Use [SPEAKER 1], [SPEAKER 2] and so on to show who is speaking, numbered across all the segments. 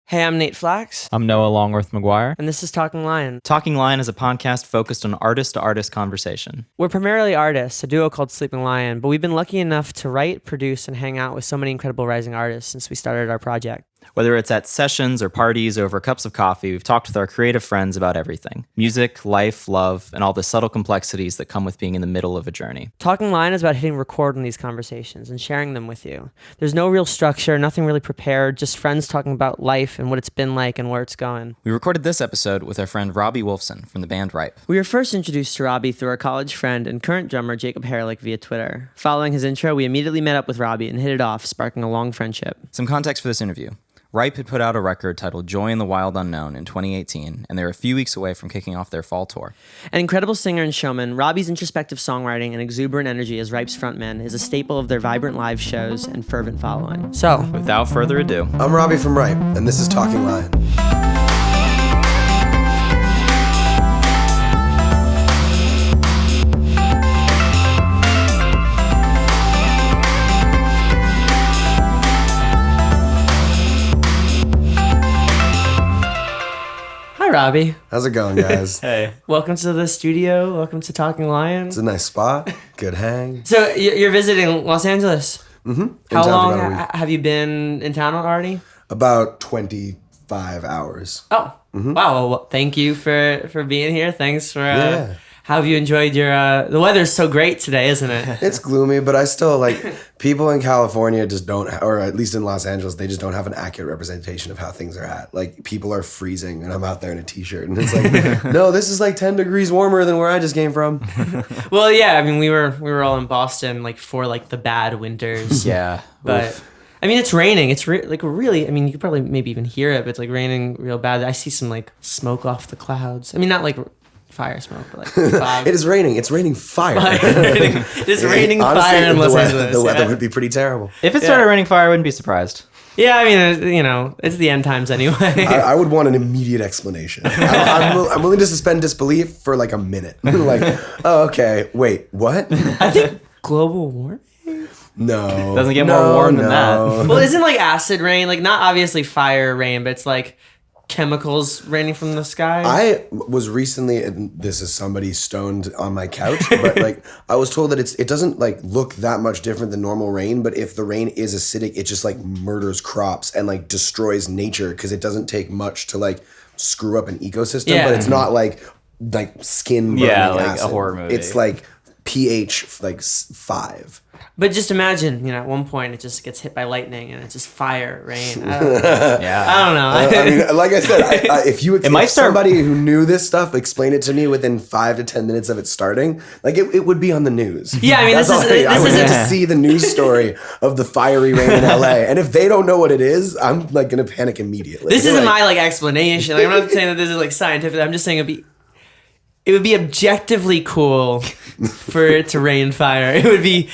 [SPEAKER 1] Hey, I'm Nate Flax.
[SPEAKER 2] I'm Noah Longworth McGuire.
[SPEAKER 1] And this is Talking Lion.
[SPEAKER 2] Talking Lion is a podcast focused on artist-to-artist conversation.
[SPEAKER 1] We're primarily artists, a duo called Sleeping Lion, but we've been lucky enough to write, produce, and hang out with so many incredible rising artists since we started our project.
[SPEAKER 2] Whether it's at sessions or parties or over cups of coffee, we've talked with our creative friends about everything. Music, life, love, and all the subtle complexities that come with being in the middle of a journey.
[SPEAKER 1] Talking Lion is about hitting record on these conversations and sharing them with you. There's no real structure, nothing really prepared, just friends talking about life and what it's been like and where it's going.
[SPEAKER 2] We recorded this episode with our friend Robbie Wulfsohn from the band Ripe.
[SPEAKER 1] We were first introduced to Robbie through our college friend and current drummer Jacob Herlick via Twitter. Following his intro, we immediately met up with Robbie and hit it off, sparking a long friendship.
[SPEAKER 2] Some context for this interview. Ripe had put out a record titled Joy in the Wild Unknown in 2018, and they're a few weeks away from kicking off their fall tour.
[SPEAKER 1] An incredible singer and showman, Robbie's introspective songwriting and exuberant energy as Ripe's frontman is a staple of their vibrant live shows and fervent following. So,
[SPEAKER 2] without further ado,
[SPEAKER 3] I'm Robbie from Ripe, and this is Talking Lion.
[SPEAKER 1] hi Robbie.
[SPEAKER 3] How's it going, guys?
[SPEAKER 2] hey.
[SPEAKER 1] Welcome to the studio. Welcome to Talking Lion.
[SPEAKER 3] It's a nice spot. Good hang.
[SPEAKER 1] So you're visiting Los Angeles.
[SPEAKER 3] Mm-hmm.
[SPEAKER 1] How long have you been in town already?
[SPEAKER 3] About 25 hours.
[SPEAKER 1] Oh, wow. Well, thank you for being here. Thanks for...
[SPEAKER 3] Yeah.
[SPEAKER 1] How have you enjoyed your... the weather's so great today, isn't it?
[SPEAKER 3] It's gloomy, but I still, people in California just don't, or at least in Los Angeles, they just don't have an accurate representation of how things are at. People are freezing, and I'm out there in a t-shirt, and it's no, this is 10 degrees warmer than where I just came from.
[SPEAKER 1] Well, yeah, I mean, we were all in Boston, for the bad winters.
[SPEAKER 2] Yeah.
[SPEAKER 1] But...
[SPEAKER 2] Oof.
[SPEAKER 1] I mean, it's raining. It's really, I mean, you could probably maybe even hear it, but it's raining real bad. I see some smoke off the clouds. I mean, not fire smoke, but fog.
[SPEAKER 3] It is raining. It's raining fire.
[SPEAKER 1] It is raining
[SPEAKER 3] Honestly,
[SPEAKER 1] fire in Los Angeles.
[SPEAKER 3] The weather would be pretty terrible.
[SPEAKER 2] If it started raining fire, I wouldn't be surprised.
[SPEAKER 1] Yeah, I mean, it's the end times anyway.
[SPEAKER 3] I would want an immediate explanation. I'm willing to suspend disbelief for a minute. Oh, okay, wait, what?
[SPEAKER 1] I think global warming?
[SPEAKER 3] No.
[SPEAKER 2] Doesn't get more warm than that.
[SPEAKER 1] Well, isn't acid rain, not obviously fire rain, but it's chemicals raining from the sky?
[SPEAKER 3] I was recently, and this is somebody stoned on my couch, but I was told that it doesn't look that much different than normal rain, but if the rain is acidic, it just murders crops and destroys nature because it doesn't take much to screw up an ecosystem,
[SPEAKER 1] Yeah.
[SPEAKER 3] but it's not like skin burning acid.
[SPEAKER 2] A horror movie.
[SPEAKER 3] It's pH 5.
[SPEAKER 1] But just imagine, at one point it just gets hit by lightning and it's just fire, rain. I don't know.
[SPEAKER 2] Yeah.
[SPEAKER 1] I don't know.
[SPEAKER 3] I mean, like I said, if somebody who knew this stuff explained it to me within 5 to 10 minutes of it starting, it would be on the news.
[SPEAKER 1] Yeah, I mean,
[SPEAKER 3] I would need to see the news story of the fiery rain in LA, and if they don't know what it is, I'm gonna panic immediately.
[SPEAKER 1] This isn't my explanation. I'm not saying that this is scientific. I'm just saying it would be objectively cool for it to rain fire. It would be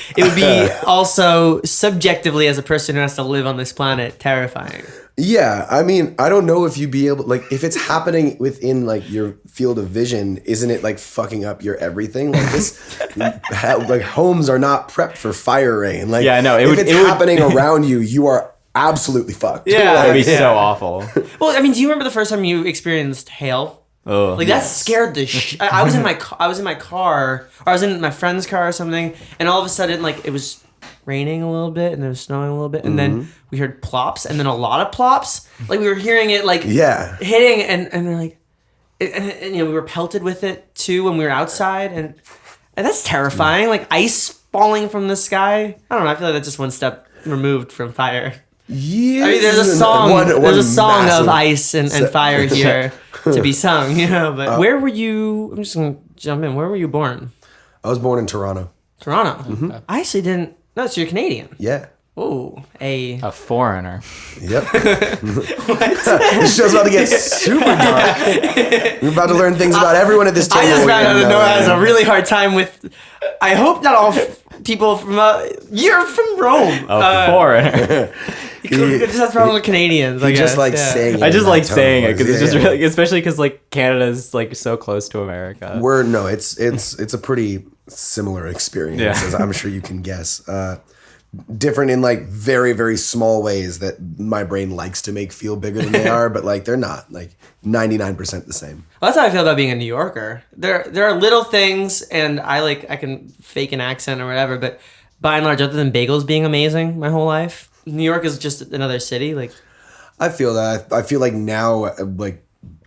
[SPEAKER 1] also subjectively, as a person who has to live on this planet, terrifying.
[SPEAKER 3] Yeah, I mean, I don't know if you'd be able, if it's happening within your field of vision, isn't it fucking up your everything? Homes are not prepped for fire rain.
[SPEAKER 2] Yeah, no,
[SPEAKER 3] if it's happening around you, you are absolutely fucked.
[SPEAKER 1] Yeah,
[SPEAKER 2] it'd be so awful.
[SPEAKER 1] Well, I mean, do you remember the first time you experienced hail?
[SPEAKER 2] Oh,
[SPEAKER 1] that scared the I was in my car, or I was in my friend's car or something, and all of a sudden, it was raining a little bit and it was snowing a little bit, and then we heard plops, and then a lot of plops. We were hearing it hitting, and we're and we were pelted with it too when we were outside, and that's terrifying. Ice falling from the sky. I don't know. I feel that's just one step removed from fire.
[SPEAKER 3] Yeah,
[SPEAKER 1] I mean, there's a song. There's a song of ice and fire here to be sung, But where were you? I'm just gonna jump in. Where were you born?
[SPEAKER 3] I was born in Toronto.
[SPEAKER 1] Toronto. Mm-hmm. I actually didn't. No, so you're Canadian.
[SPEAKER 3] Yeah.
[SPEAKER 1] Oh, a
[SPEAKER 2] foreigner.
[SPEAKER 3] Yep. This show's about to get super dark. We're about to learn things about everyone at this table.
[SPEAKER 1] I just found out that Noah has a really hard time with. I hope not all people from. You're from Rome.
[SPEAKER 2] Foreigner.
[SPEAKER 1] He just has a problem with Canadians.
[SPEAKER 3] He just likes saying it.
[SPEAKER 2] I just like saying it because it's just
[SPEAKER 3] yeah.
[SPEAKER 2] really, especially because Canada's so close to America.
[SPEAKER 3] It's a pretty similar experience, as I'm sure you can guess. different in like very, very small ways that my brain likes to make feel bigger than they are, but like they're not like 99% the same.
[SPEAKER 1] Well, that's how I feel about being a New Yorker. There are little things, and I can fake an accent or whatever, but by and large, other than bagels being amazing my whole life, New York is just another city. Like,
[SPEAKER 3] I feel that. I feel like now, like,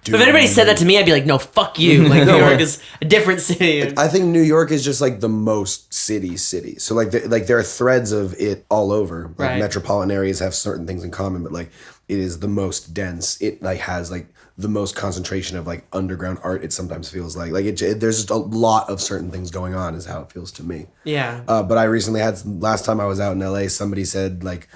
[SPEAKER 1] if anybody said that to me, I'd be like, no, fuck you. Like, New York is a different city.
[SPEAKER 3] I think New York is just like the most city. So like there are threads of it all over. Like
[SPEAKER 1] Right.
[SPEAKER 3] metropolitan areas have certain things in common, but like it is the most dense. It like has like the most concentration of like underground art. It sometimes feels like there's just a lot of certain things going on is how it feels to me.
[SPEAKER 1] Yeah.
[SPEAKER 3] But I recently last time I was out in LA, somebody said like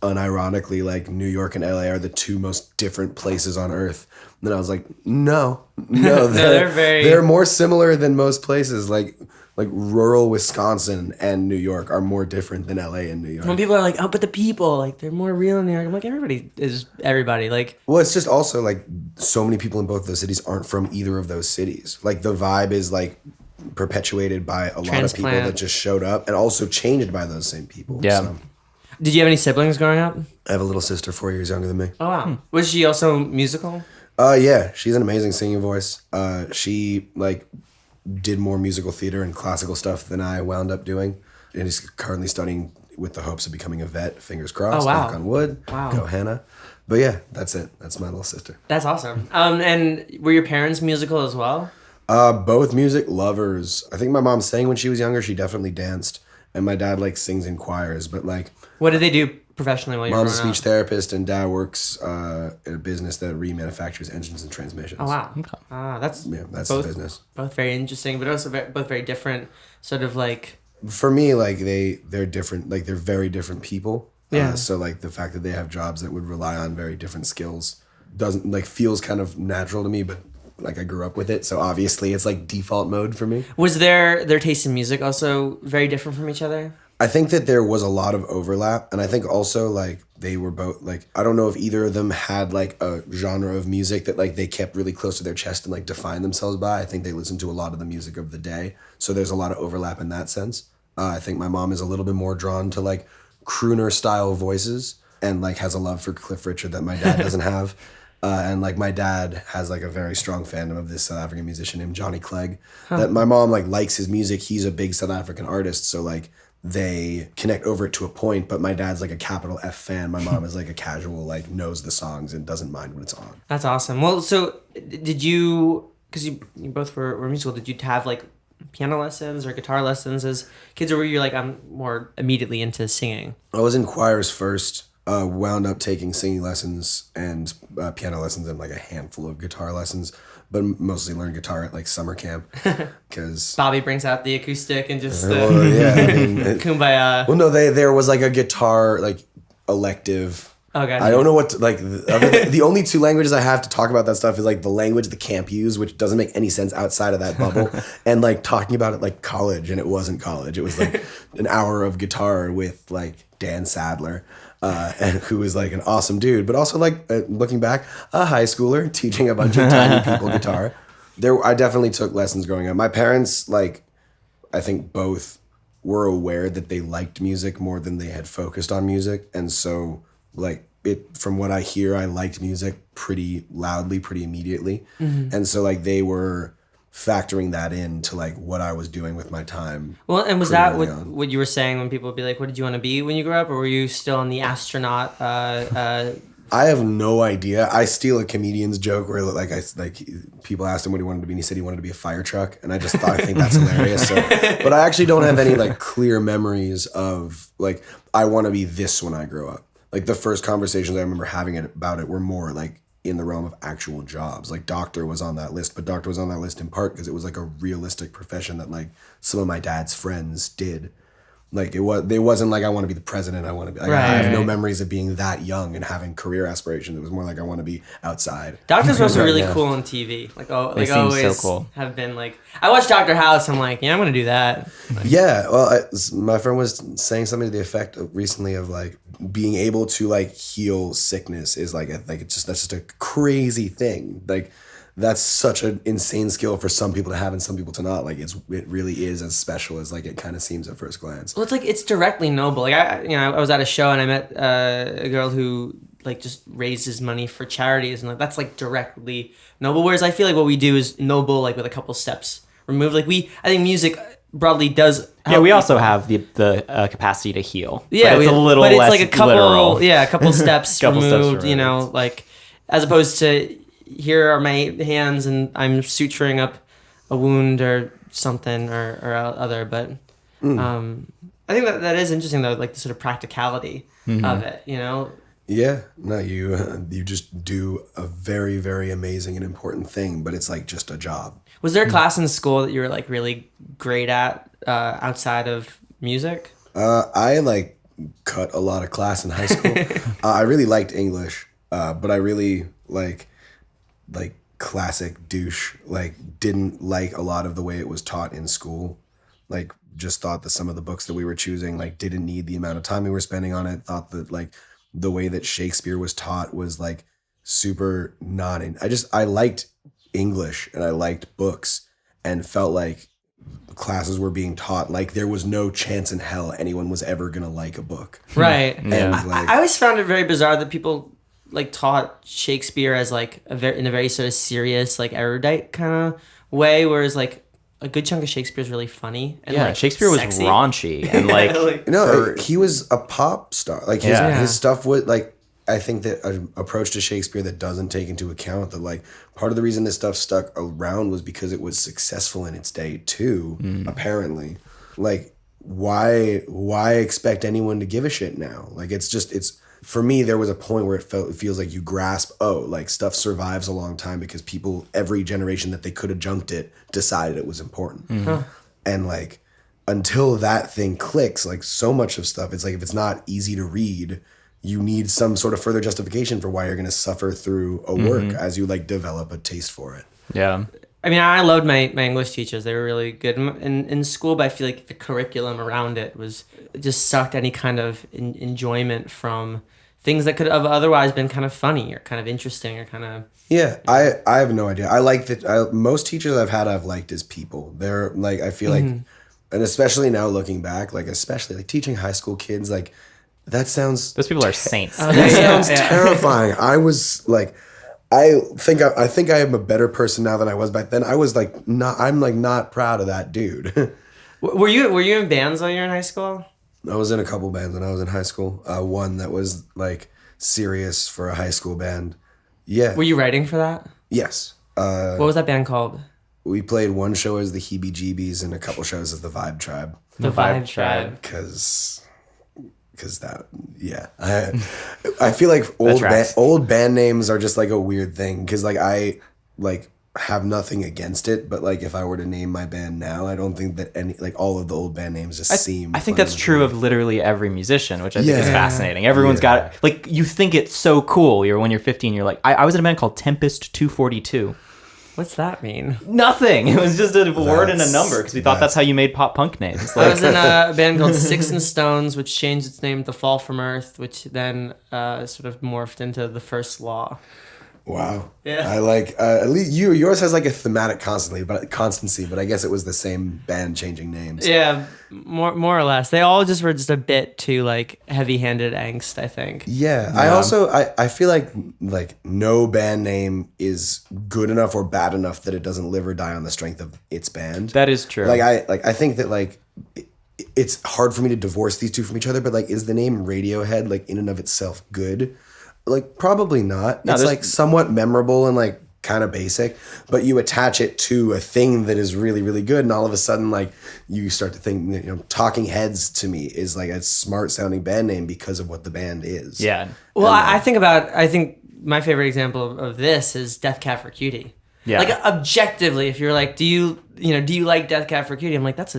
[SPEAKER 3] unironically like New York and LA are the two most different places on earth. And then I was like, no, they're more similar than most places. Like rural Wisconsin and New York are more different than LA and New York.
[SPEAKER 1] When people are like, oh, but the people, like, they're more real in New York. I'm like, everybody is everybody. Like,
[SPEAKER 3] Well, it's just also like so many people in both those cities aren't from either of those cities. Like the vibe is like perpetuated by a lot of people that just showed up and also changed by those same people.
[SPEAKER 2] Yeah.
[SPEAKER 3] So,
[SPEAKER 1] did you have any siblings growing up?
[SPEAKER 3] I have a little sister 4 years younger than me.
[SPEAKER 1] Oh, wow. Was she also musical?
[SPEAKER 3] Yeah, she's an amazing singing voice. She like did more musical theater and classical stuff than I wound up doing, and is currently studying with the hopes of becoming a vet. Fingers crossed.
[SPEAKER 1] Oh, wow.
[SPEAKER 3] Knock on wood.
[SPEAKER 1] Wow.
[SPEAKER 3] Go Hannah. But yeah, that's it. That's my little sister.
[SPEAKER 1] That's awesome. And were your parents musical as well?
[SPEAKER 3] Both music lovers. I think my mom sang when she was younger. She definitely danced, and my dad like sings in choirs. But like,
[SPEAKER 1] What did they do professionally while you were
[SPEAKER 3] mom's a
[SPEAKER 1] growing
[SPEAKER 3] speech
[SPEAKER 1] up?
[SPEAKER 3] therapist, and dad works in a business that remanufactures engines and transmissions.
[SPEAKER 1] Oh, wow. That's
[SPEAKER 3] That's
[SPEAKER 1] both,
[SPEAKER 3] the business.
[SPEAKER 1] both very interesting, but also both very different, sort of like...
[SPEAKER 3] For me, like they're different. Like they're very different people.
[SPEAKER 1] Yeah.
[SPEAKER 3] So like the fact that they have jobs that would rely on very different skills doesn't like feels kind of natural to me, but like I grew up with it, so obviously it's like default mode for me.
[SPEAKER 1] Was their taste in music also very different from each other?
[SPEAKER 3] I think that there was a lot of overlap, and I think also like they were both like, I don't know if either of them had like a genre of music that like they kept really close to their chest and like defined themselves by. I think they listened to a lot of the music of the day, so there's a lot of overlap in that sense. I think my mom is a little bit more drawn to like crooner style voices and like has a love for Cliff Richard that my dad doesn't have. And like my dad has like a very strong fandom of this South African musician named Johnny Clegg. That my mom like likes his music. He's a big South African artist, so like they connect over it to a point, but my dad's like a capital F fan. My mom is like a casual, like knows the songs and doesn't mind when it's on.
[SPEAKER 1] That's awesome. Well, so did you, because you both were musical, did you have like piano lessons or guitar lessons as kids, or were you like, I'm more immediately into singing?
[SPEAKER 3] I was in choirs first, wound up taking singing lessons and piano lessons and like a handful of guitar lessons, but mostly learned guitar at like summer camp because
[SPEAKER 1] Bobby brings out the acoustic and just
[SPEAKER 3] yeah, I mean,
[SPEAKER 1] kumbaya.
[SPEAKER 3] well, no, there was like a guitar like elective.
[SPEAKER 1] Oh, gotcha.
[SPEAKER 3] I don't know what the only two languages I have to talk about that stuff is like the language the camp used, which doesn't make any sense outside of that bubble, and like talking about it like college, and it wasn't college. It was like an hour of guitar with like Dan Sadler, and who was like an awesome dude, but also like looking back, a high schooler teaching a bunch of tiny people guitar. I definitely took lessons growing up. My parents, like, I think both were aware that they liked music more than they had focused on music, and so like from what I hear, I liked music pretty loudly, pretty immediately. Mm-hmm. And so like they were factoring that into like what I was doing with my time.
[SPEAKER 1] Well, and was that what you were saying when people would be like, what did you want to be when you grew up? Or were you still on the astronaut?
[SPEAKER 3] I have no idea. I steal a comedian's joke where like people asked him what he wanted to be and he said he wanted to be a fire truck. And I think that's hilarious. So, but I actually don't have any like clear memories of like, I want to be this when I grow up. Like the first conversations I remember having about it were more like in the realm of actual jobs. Like doctor was on that list, but doctor was on that list in part because it was like a realistic profession that like some of my dad's friends did. Like it wasn't like I want to be the president. I want to be. Like,
[SPEAKER 1] right,
[SPEAKER 3] I have no memories of being that young and having career aspirations. It was more like I want to be outside.
[SPEAKER 1] Doctors were also really cool on TV. Like
[SPEAKER 2] They
[SPEAKER 1] always
[SPEAKER 2] so cool.
[SPEAKER 1] Have been like. I watched Dr. House. I'm like, yeah, I'm gonna do that. Like,
[SPEAKER 3] Yeah, well, my friend was saying something to the effect of recently of like being able to like heal sickness is like it's just that's just a crazy thing. Like that's such an insane skill for some people to have and some people to not. Like it really is as special as like it kind of seems at first glance.
[SPEAKER 1] Well, it's directly noble. Like I was at a show and I met a girl who like just raises money for charities, and like that's like directly noble. Whereas I feel like what we do is noble, like with a couple steps removed. Like I think music broadly does.
[SPEAKER 2] Yeah, we also have the capacity to heal.
[SPEAKER 1] Yeah,
[SPEAKER 2] but it's a little
[SPEAKER 1] but it's
[SPEAKER 2] less
[SPEAKER 1] like a couple,
[SPEAKER 2] literal.
[SPEAKER 1] yeah, a couple steps
[SPEAKER 2] Couple steps
[SPEAKER 1] removed. You know,
[SPEAKER 2] removed.
[SPEAKER 1] like as opposed to here are my hands and I'm suturing up a wound or something or other. But I think that is interesting though, like the sort of practicality of it. You know.
[SPEAKER 3] Yeah, no, you just do a very, very amazing and important thing, but it's like just a job.
[SPEAKER 1] Was there a class in school that you were like really great at outside of music?
[SPEAKER 3] I like cut a lot of class in high school. I really liked English, but I really like classic douche. Like didn't like a lot of the way it was taught in school. Like just thought that some of the books that we were choosing like didn't need the amount of time we were spending on it. Thought that like the way that Shakespeare was taught was like super I liked English and I liked books and felt like classes were being taught like there was no chance in hell anyone was ever gonna like a book.
[SPEAKER 1] Right.
[SPEAKER 3] And
[SPEAKER 1] I always found it very bizarre that people like taught Shakespeare as like in a very sort of serious, like erudite kind of way, whereas like a good chunk of Shakespeare is really funny. And,
[SPEAKER 2] Yeah,
[SPEAKER 1] like,
[SPEAKER 2] Shakespeare was
[SPEAKER 1] sexy.
[SPEAKER 2] raunchy and like
[SPEAKER 3] No, he was a pop star. Like his stuff was like, I think that an approach to Shakespeare that doesn't take into account that like part of the reason this stuff stuck around was because it was successful in its day too, apparently. Like why expect anyone to give a shit now? Like it's for me, there was a point where it feels like you grasp, like stuff survives a long time because people, every generation that they could have junked it, decided it was important. And like, until that thing clicks, like so much of stuff, it's like, if it's not easy to read, you need some sort of further justification for why you're going to suffer through a work as you like develop a taste for it.
[SPEAKER 2] Yeah.
[SPEAKER 1] I mean, I loved my English teachers. They were really good in school, but I feel like the curriculum around it just sucked any kind of enjoyment from things that could have otherwise been kind of funny or kind of interesting or kind of...
[SPEAKER 3] Yeah, I have no idea. I like that. Most teachers I've liked as people. They're like, I feel like, and especially now looking back, like especially like teaching high school kids, like that sounds...
[SPEAKER 2] Those people are saints.
[SPEAKER 3] That sounds terrifying. I was like... I think I am a better person now than I was back then. I was like not proud of that dude.
[SPEAKER 1] Were you in bands while you were in high school?
[SPEAKER 3] I was in a couple bands when I was in high school. One that was like serious for a high school band. Yeah.
[SPEAKER 1] Were you writing for that?
[SPEAKER 3] Yes.
[SPEAKER 1] What was that band called?
[SPEAKER 3] We played one show as the Heebie Jeebies and a couple shows as the Vibe Tribe.
[SPEAKER 1] The Vibe Tribe.
[SPEAKER 3] Because that, yeah. I feel like old band names are just like a weird thing because like I like have nothing against it, but like if I were to name my band now, I don't think that any like all of the old band names just seem.
[SPEAKER 2] I think that's true of literally every musician, which I think is fascinating. Everyone's got like you think it's so cool. When you're 15, you're like I was in a band called Tempest 242.
[SPEAKER 1] What's that mean?
[SPEAKER 2] Nothing. It was just a word and a number because we thought that's how you made pop punk names.
[SPEAKER 1] I was in a band called Sticks and Stones, which changed its name to Fall from Earth, which then sort of morphed into The First Law.
[SPEAKER 3] Wow.
[SPEAKER 1] Yeah.
[SPEAKER 3] I like at least yours has like a thematic constancy, but I guess it was the same band changing names.
[SPEAKER 1] Yeah, more or less. They all just were just a bit too like heavy-handed angst, I think.
[SPEAKER 3] Yeah. I also I feel like no band name is good enough or bad enough that it doesn't live or die on the strength of its band.
[SPEAKER 2] That is true.
[SPEAKER 3] I think that like it's hard for me to divorce these two from each other, but like is the name Radiohead like in and of itself good? Like probably not. No, it's like somewhat memorable and like kind of basic, but you attach it to a thing that is really, really good, and all of a sudden like you start to think, Talking Heads to me is like a smart sounding band name because of what the band is.
[SPEAKER 2] Yeah.
[SPEAKER 1] Well, I think my favorite example of this is Death Cab for Cutie.
[SPEAKER 2] Yeah.
[SPEAKER 1] Like objectively, if you're like, do you like Death Cab for Cutie? I'm like, that's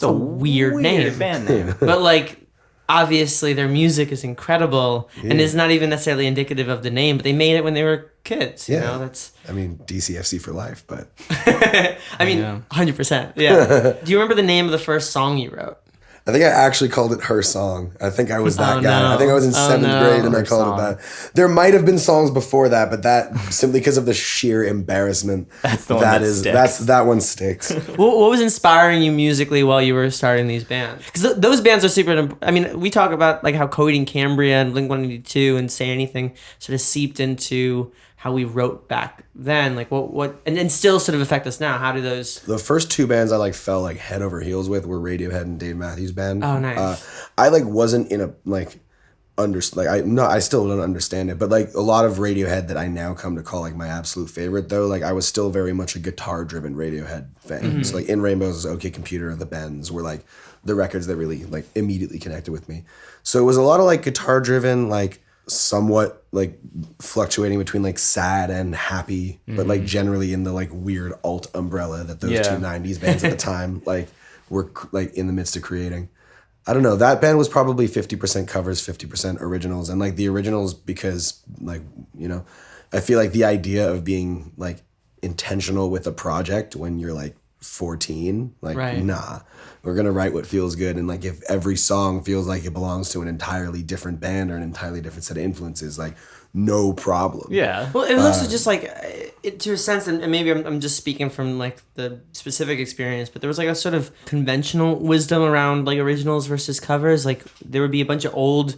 [SPEAKER 1] a weird name.
[SPEAKER 2] Band name.
[SPEAKER 1] But like, obviously their music is incredible and is not even necessarily indicative of the name, but they made it when they were kids. You know, that's.
[SPEAKER 3] I mean, DCFC for life, but.
[SPEAKER 1] 100%. Yeah. Do you remember the name of the first song you wrote?
[SPEAKER 3] I think I actually called it Her Song. I think I was that
[SPEAKER 1] Oh,
[SPEAKER 3] guy.
[SPEAKER 1] no.
[SPEAKER 3] I think I was in
[SPEAKER 1] Oh,
[SPEAKER 3] 7th
[SPEAKER 1] no.
[SPEAKER 3] grade and I
[SPEAKER 2] Her
[SPEAKER 3] called
[SPEAKER 2] Song.
[SPEAKER 3] it that. There might have been songs before that, but that simply because of the sheer embarrassment.
[SPEAKER 2] That's the one that sticks.
[SPEAKER 3] That one sticks.
[SPEAKER 1] What was inspiring you musically while you were starting these bands? Because those bands are super. I mean, we talk about like how Cody and Cambria and Blink-182 and Say Anything sort of seeped into how we wrote back then. Like what, and still sort of affect us now. How do those?
[SPEAKER 3] The first 2 bands I like fell like head over heels with were Radiohead and Dave Matthews Band.
[SPEAKER 1] Oh, nice.
[SPEAKER 3] I like wasn't in a like I still don't understand it, but like a lot of Radiohead that I now come to call like my absolute favorite though, like I was still very much a guitar driven Radiohead fan. So like In Rainbows, OK Computer, The Bends were like the records that really like immediately connected with me. So it was a lot of like guitar driven, like somewhat like fluctuating between like sad and happy, but like generally in the like weird alt umbrella that those 2 90s bands at the time like were like in the midst of creating. I don't know. That band was probably 50% covers, 50% originals. And like the originals because like, you know, I feel like the idea of being like intentional with a project when you're like 14, like nah, we're going to write what feels good. And like if every song feels like it belongs to an entirely different band or an entirely different set of influences, like no problem.
[SPEAKER 2] Yeah.
[SPEAKER 1] Well, it was also just like, to a sense, and maybe I'm just speaking from like the specific experience, but there was like a sort of conventional wisdom around like originals versus covers. Like there would be a bunch of old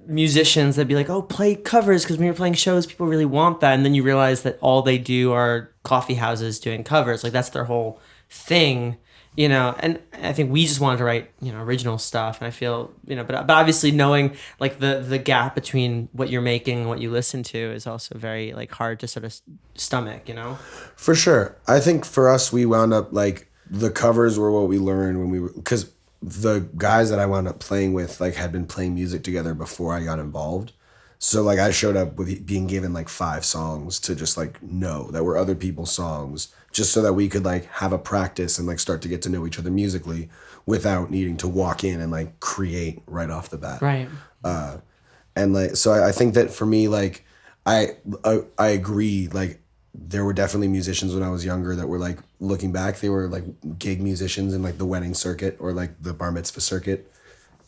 [SPEAKER 1] musicians that'd be like, oh, play covers because when you're playing shows, people really want that. And then you realize that all they do are coffee houses doing covers. Like that's their whole thing. You know, and I think we just wanted to write, you know, original stuff. And I feel, you know, but obviously knowing like the gap between what you're making and what you listen to is also very like hard to sort of stomach, you know?
[SPEAKER 3] For sure. I think for us, we wound up like the covers were what we learned when we were, because the guys that I wound up playing with like had been playing music together before I got involved. So like I showed up with being given like 5 songs to just like know that were other people's songs, just so that we could like have a practice and like start to get to know each other musically without needing to walk in and like create right off the bat.
[SPEAKER 1] Right.
[SPEAKER 3] And like, so I think that for me, like I agree, like there were definitely musicians when I was younger that were like looking back, they were like gig musicians in like the wedding circuit or like the bar mitzvah circuit.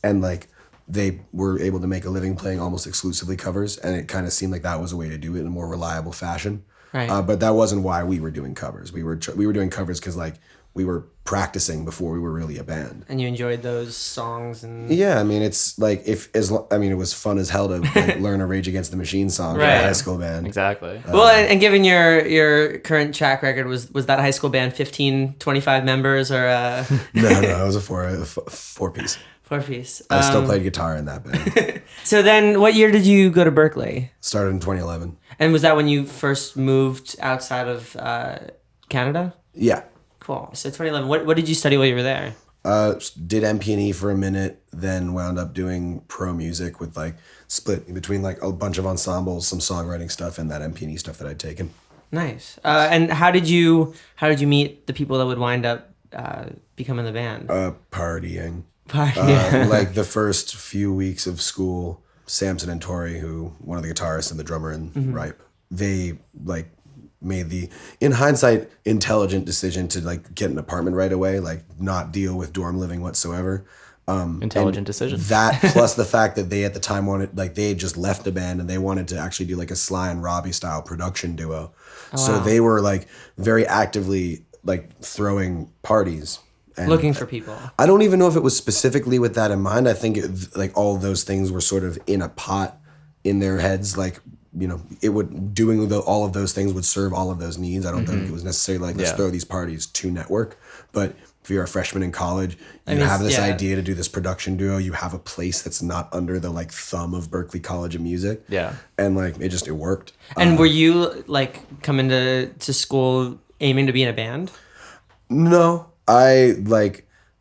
[SPEAKER 3] And like, they were able to make a living playing almost exclusively covers, and it kind of seemed like that was a way to do it in a more reliable fashion.
[SPEAKER 1] Right.
[SPEAKER 3] But that wasn't why we were doing covers. We were doing covers because like we were practicing before we were really a band.
[SPEAKER 1] And you enjoyed those songs and
[SPEAKER 3] Yeah, I mean it's like it was fun as hell to like, learn a Rage Against the Machine song for a high school band.
[SPEAKER 2] Exactly.
[SPEAKER 1] well, and given your current track record, was that high school band 15, 25 members or
[SPEAKER 3] No, it was a 4-piece.
[SPEAKER 1] 4-piece?
[SPEAKER 3] I still played guitar in that band.
[SPEAKER 1] So then, what year did you go to Berkeley?
[SPEAKER 3] Started in 2011.
[SPEAKER 1] And was that when you first moved outside of Canada?
[SPEAKER 3] Yeah.
[SPEAKER 1] Cool. So 2011. What did you study while you were there?
[SPEAKER 3] Did MP&E for a minute, then wound up doing pro music with like split between like a bunch of ensembles, some songwriting stuff, and that MP&E stuff that I'd taken.
[SPEAKER 1] Nice. And how did you meet the people that would wind up becoming the band?
[SPEAKER 3] Partying.
[SPEAKER 1] Party.
[SPEAKER 3] Like the first few weeks of school, Samson and Tori, who one of the guitarists and the drummer in Ripe, they like made the, in hindsight, intelligent decision to like get an apartment right away, like not deal with dorm living whatsoever.
[SPEAKER 2] Intelligent decision.
[SPEAKER 3] That plus the fact that they at the time wanted, like they had just left a band and they wanted to actually do like a Sly and Robbie style production duo. So they were like very actively like throwing parties. And
[SPEAKER 1] Looking for people.
[SPEAKER 3] I don't even know if it was specifically with that in mind. I think like all of those things were sort of in a pot in their heads. Like, you know, it would doing all of those things would serve all of those needs. I don't think it was necessarily like let's throw these parties to network. But if you're a freshman in college, you have this idea to do this production duo. You have a place that's not under the like thumb of Berklee College of Music.
[SPEAKER 2] Yeah.
[SPEAKER 3] And like it worked.
[SPEAKER 1] And were you like coming to school aiming to be in a band?
[SPEAKER 3] No. I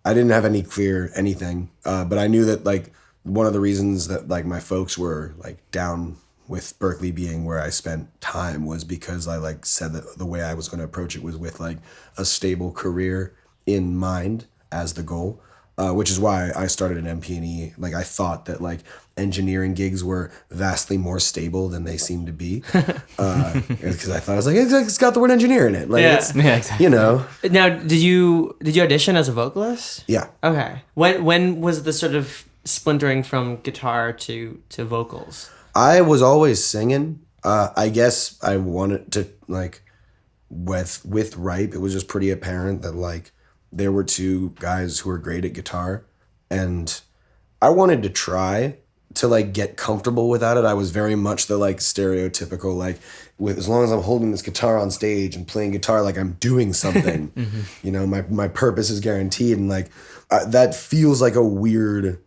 [SPEAKER 3] didn't have any clear anything, but I knew that like one of the reasons that like my folks were like down with Berklee being where I spent time was because I like said that the way I was going to approach it was with like a stable career in mind as the goal. which is why I started an MP&E. Like, I thought that like engineering gigs were vastly more stable than they seem to be, because I thought I was like, it's got the word engineer in it. Like,
[SPEAKER 1] Yeah.
[SPEAKER 3] it's,
[SPEAKER 2] Yeah, exactly.
[SPEAKER 3] you know.
[SPEAKER 1] Now, did you audition as a vocalist?
[SPEAKER 3] Yeah.
[SPEAKER 1] Okay. When was the sort of splintering from guitar to vocals?
[SPEAKER 3] I was always singing. I guess I wanted to, like, with Ripe, it was just pretty apparent that like there were two guys who were great at guitar, and I wanted to try to like get comfortable without it. I was very much the like stereotypical, like, with as long as I'm holding this guitar on stage and playing guitar, like I'm doing something. You know, my purpose is guaranteed, and like that feels like a weird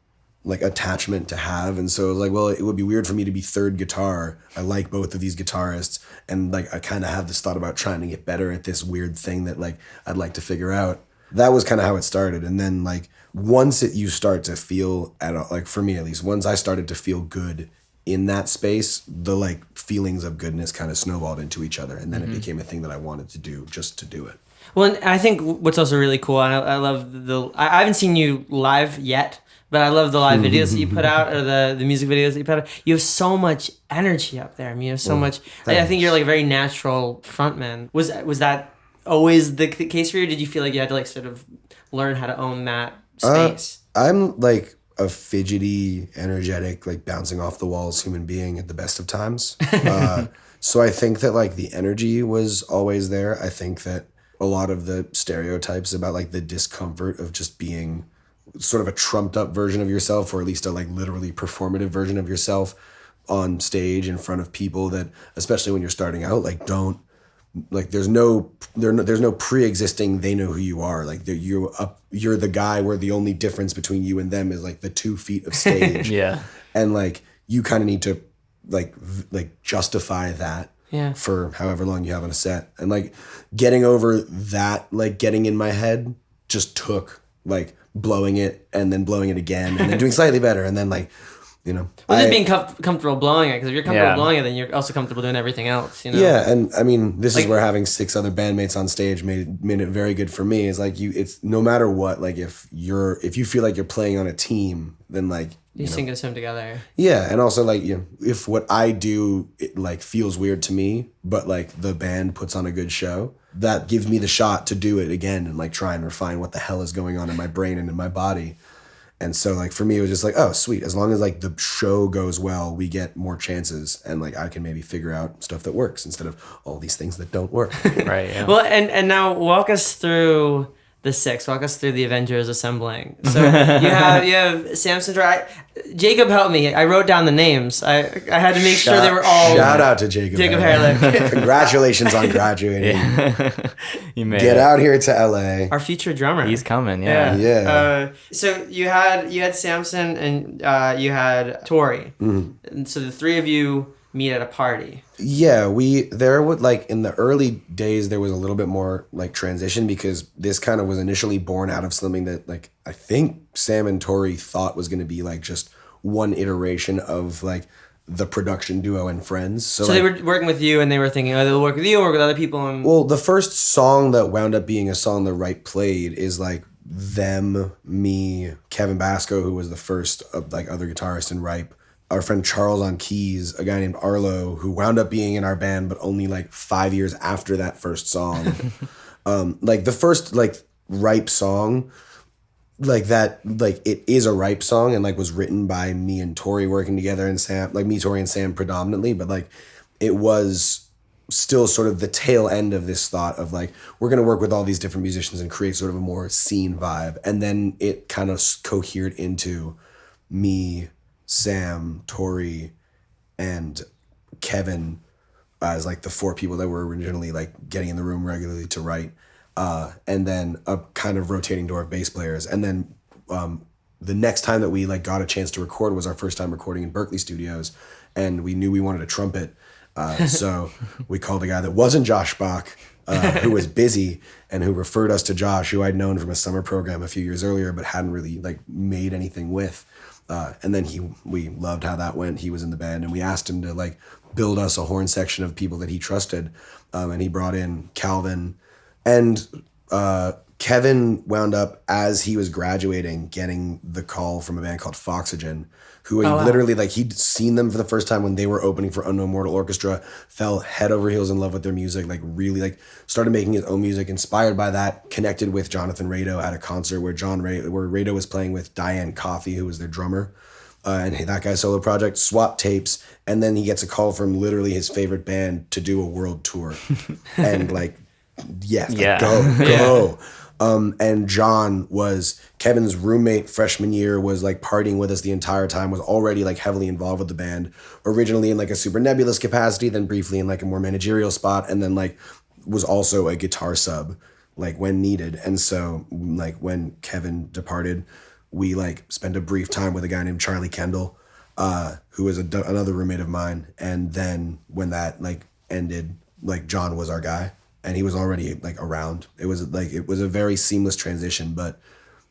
[SPEAKER 3] like attachment to have. And so I was like, well, it would be weird for me to be third guitar. I like both of these guitarists, and like I kind of have this thought about trying to get better at this weird thing that like I'd like to figure out. That was kind of how it started. And then like once you start to feel like, for me at least, once I started to feel good in that space, the like feelings of goodness kind of snowballed into each other, and then it became a thing that I wanted to do just to do it.
[SPEAKER 1] Well, and I think what's also really cool, and I love I haven't seen you live yet, but I love the live videos that you put out, or the music videos that you put out. You have so much energy up there. I mean, you have so much. I think you're like a very natural frontman. Was that always the case for you? Or did you feel like you had to like sort of learn how to own that space?
[SPEAKER 3] I'm like a fidgety, energetic, like bouncing off the walls human being at the best of times. So I think that like the energy was always there. I think that a lot of the stereotypes about like the discomfort of just being sort of a trumped up version of yourself, or at least a like literally performative version of yourself on stage in front of people that, especially when you're starting out, like don't like there's no pre-existing they know who you are, like you're the guy where the only difference between you and them is like the 2 feet of stage.
[SPEAKER 2] Yeah.
[SPEAKER 3] And like you kind of need to like justify that for however long you have on a set, and like getting over that, like getting in my head just took like blowing it and then blowing it again and then doing slightly better, and then like, you know,
[SPEAKER 1] just being comfortable blowing it, because if you're comfortable blowing it, then you're also comfortable doing everything else, you know?
[SPEAKER 3] Yeah, and I mean, this is where having 6 other bandmates on stage made it very good for me. It's like it's no matter what, like if you feel like you're playing on a team, then like
[SPEAKER 1] you sing a swim together.
[SPEAKER 3] Yeah, and also like, you know, if what I do it like feels weird to me, but like the band puts on a good show, that gives me the shot to do it again and like try and refine what the hell is going on in my brain and in my body. And so like for me it was just like, oh sweet, as long as like the show goes well, we get more chances, and like I can maybe figure out stuff that works instead of all these things that don't work.
[SPEAKER 2] Right. Yeah.
[SPEAKER 1] Well, and now walk us through the 6. Walk us through the Avengers assembling. So you have Samson. Jacob helped me. I wrote down the names. I had to make sure they were all.
[SPEAKER 3] Shout out to Jacob
[SPEAKER 1] Herlick.
[SPEAKER 3] Congratulations on graduating.
[SPEAKER 2] You made
[SPEAKER 3] Get
[SPEAKER 2] it.
[SPEAKER 3] out here to LA.
[SPEAKER 1] Our future drummer.
[SPEAKER 2] He's coming. Yeah.
[SPEAKER 3] Yeah.
[SPEAKER 1] So you had Samson and you had Tori. And so the 3 of you meet at a party.
[SPEAKER 3] Yeah, there would like in the early days there was a little bit more like transition, because this kind of was initially born out of something that like I think Sam and Tori thought was going to be like just one iteration of like the production duo and friends. So like,
[SPEAKER 1] they were working with you, and they were thinking, oh, they'll work with you or work with other people. And
[SPEAKER 3] well, the first song that wound up being a song that Wright played is like them, me, Kevin Basco, who was the first like other guitarist in Ripe, our friend Charles on keys, a guy named Arlo, who wound up being in our band, but only like 5 years after that first song. Like the first like Ripe song, like that, like it is a Ripe song and like was written by me and Tori working together, and Sam, like me, Tori, and Sam predominantly, but like it was still sort of the tail end of this thought of like, we're going to work with all these different musicians and create sort of a more scene vibe. And then it kind of cohered into me, Sam, Tori, and Kevin as like the 4 people that were originally like getting in the room regularly to write, and then a kind of rotating door of bass players. And then the next time that we like got a chance to record was our first time recording in Berkeley Studios, and we knew we wanted a trumpet, so we called a guy that wasn't Josh Bach, who was busy, and who referred us to Josh, who I'd known from a summer program a few years earlier but hadn't really like made anything with. And then we loved how that went. He was in the band, and we asked him to like build us a horn section of people that he trusted. And he brought in Calvin and Kevin wound up, as he was graduating, getting the call from a band called Foxygen, who he literally, like, he'd seen them for the first time when they were opening for Unknown Mortal Orchestra, fell head over heels in love with their music, like, really, like, started making his own music, inspired by that, connected with Jonathan Rado at a concert where Rado was playing with Diane Coffey, who was their drummer, and that guy's solo project, swapped tapes, and then he gets a call from literally his favorite band to do a world tour. And, like, yes, like, go. And John was Kevin's roommate freshman year, was like partying with us the entire time, was already like heavily involved with the band, originally in like a Super Nebulous capacity, then briefly in like a more managerial spot, and then like was also a guitar sub like when needed. And so like when Kevin departed, we like spent a brief time with a guy named Charlie Kendall, who was another roommate of mine. And then when that like ended, like John was our guy. And he was already like around. It was a very seamless transition, but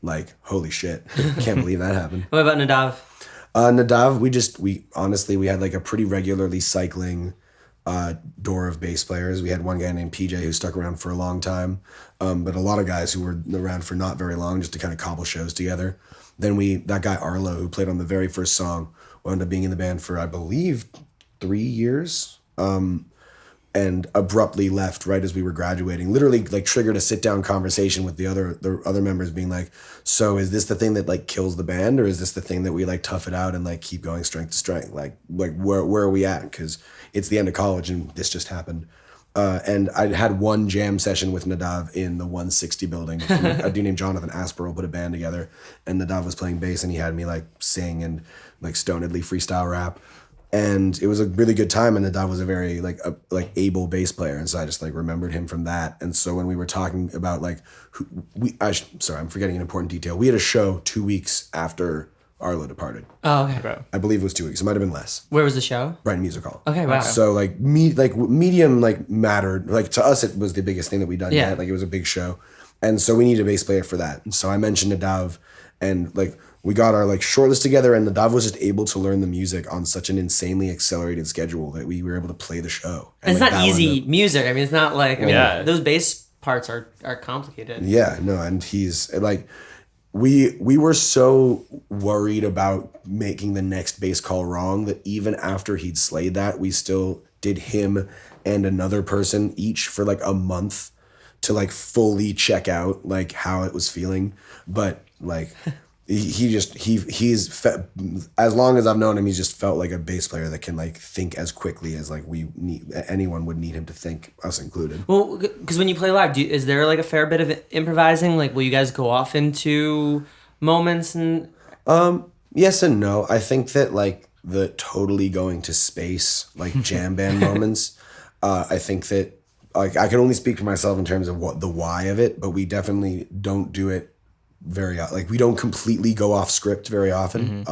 [SPEAKER 3] like, holy shit. Can't believe that happened.
[SPEAKER 1] What about Nadav?
[SPEAKER 3] Nadav, we had like a pretty regularly cycling door of bass players. We had one guy named PJ who stuck around for a long time, but a lot of guys who were around for not very long, just to kind of cobble shows together. Then that guy Arlo, who played on the very first song, wound up being in the band for, I believe, 3 years. And abruptly left right as we were graduating. Literally, like, triggered a sit-down conversation with the other members, being like, "So is this the thing that like kills the band, or is this the thing that we like tough it out and like keep going strength to strength? Like where are we at? Because it's the end of college and this just happened." And I had one jam session with Nadav in the 160 building. A dude named Jonathan Asperl put a band together, and Nadav was playing bass, and he had me like sing and like stonedly freestyle rap. And it was a really good time, and Nadav was a very like able bass player, and so I just like remembered him from that. And so when we were talking about like I'm forgetting an important detail. We had a show 2 weeks after Arlo departed.
[SPEAKER 1] Oh, okay.
[SPEAKER 3] I believe it was 2 weeks. It might have been less.
[SPEAKER 1] Where was the show?
[SPEAKER 3] Brighton Music Hall.
[SPEAKER 1] Okay, wow.
[SPEAKER 3] So like medium like mattered. Like to us, it was the biggest thing that we'd done yet. Like it was a big show, and so we needed a bass player for that. And so I mentioned Nadav, and like we got our like shortlist together, and Nadav was just able to learn the music on such an insanely accelerated schedule that we were able to play the show. And
[SPEAKER 1] it's
[SPEAKER 3] like,
[SPEAKER 1] not easy music. I mean, it's not like those bass parts are complicated.
[SPEAKER 3] Yeah, no, and he's like, we were so worried about making the next bass call wrong that even after he'd slayed that, we still did him and another person each for like a month to like fully check out like how it was feeling. But like he's as long as I've known him, he's just felt like a bass player that can like think as quickly as like anyone would need him to think, us included.
[SPEAKER 1] Well, because when you play live, is there like a fair bit of improvising? Like, will you guys go off into moments and?
[SPEAKER 3] Yes and no. I think that like the totally going to space like jam band moments. I think that like I can only speak for myself in terms of what the why of it, but we definitely don't do it very like we don't completely go off script very often.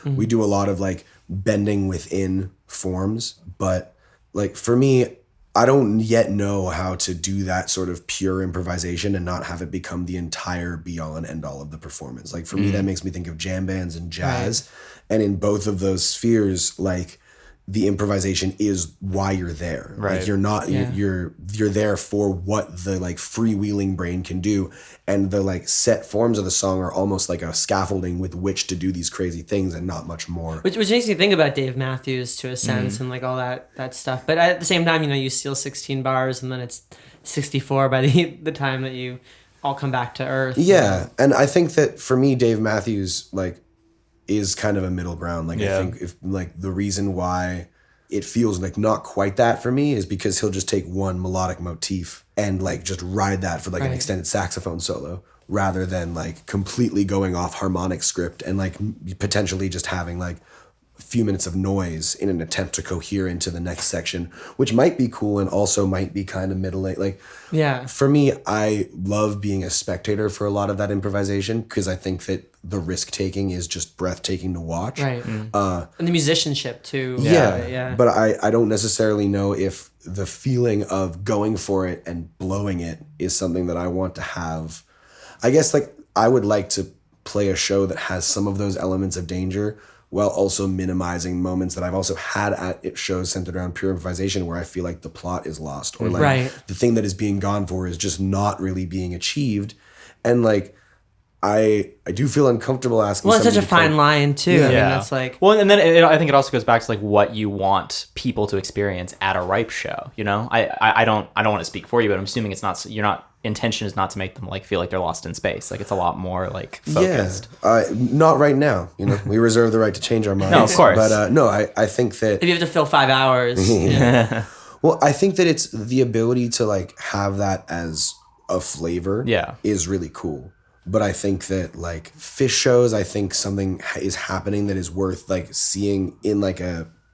[SPEAKER 3] We do a lot of like bending within forms, but like for me, I don't yet know how to do that sort of pure improvisation and not have it become the entire be all and end all of the performance. Like for me, that makes me think of jam bands and jazz, and in both of those spheres, like the improvisation is why you're there.
[SPEAKER 2] Right.
[SPEAKER 3] Like you're not you're there for what the like freewheeling brain can do, and the like set forms of the song are almost like a scaffolding with which to do these crazy things and not much more.
[SPEAKER 1] Which makes me think about Dave Matthews to a sense and like all that stuff. But at the same time, you know, you steal 16 bars and then it's 64 by the time that you all come back to earth.
[SPEAKER 3] Yeah, and I think that for me, Dave Matthews like is kind of a middle ground. Like I think if like the reason why it feels like not quite that for me is because he'll just take one melodic motif and like just ride that for like an extended saxophone solo, rather than like completely going off harmonic script and like potentially just having like a few minutes of noise in an attempt to cohere into the next section, which might be cool and also might be kind of middle-aged. Like, for me, I love being a spectator for a lot of that improvisation because I think that the risk-taking is just breathtaking to watch.
[SPEAKER 1] Right. And the musicianship too.
[SPEAKER 3] Yeah. But I don't necessarily know if the feeling of going for it and blowing it is something that I want to have. I guess like I would like to play a show that has some of those elements of danger while also minimizing moments that I've also had at shows centered around pure improvisation where I feel like the plot is lost or like the thing that is being gone for is just not really being achieved. And like, I do feel uncomfortable asking.
[SPEAKER 1] Well, it's such a
[SPEAKER 3] somebody to play-
[SPEAKER 1] fine line too. I mean, that's like,
[SPEAKER 2] Well, and then I think it also goes back to like what you want people to experience at a Ripe show. You know, I don't want to speak for you, but I'm assuming it's not. Intention is not to make them like feel like they're lost in space. Like it's a lot more like focused.
[SPEAKER 3] Yeah, not right now. You know, we reserve the right to change our minds.
[SPEAKER 2] No, of course.
[SPEAKER 3] But no, I think that.
[SPEAKER 1] if you have to fill 5 hours,
[SPEAKER 3] Well, I think that it's the ability to like have that as a flavor.
[SPEAKER 2] Yeah.
[SPEAKER 3] Is really cool. But I think that like Fish shows, I think something is happening that is worth like seeing in like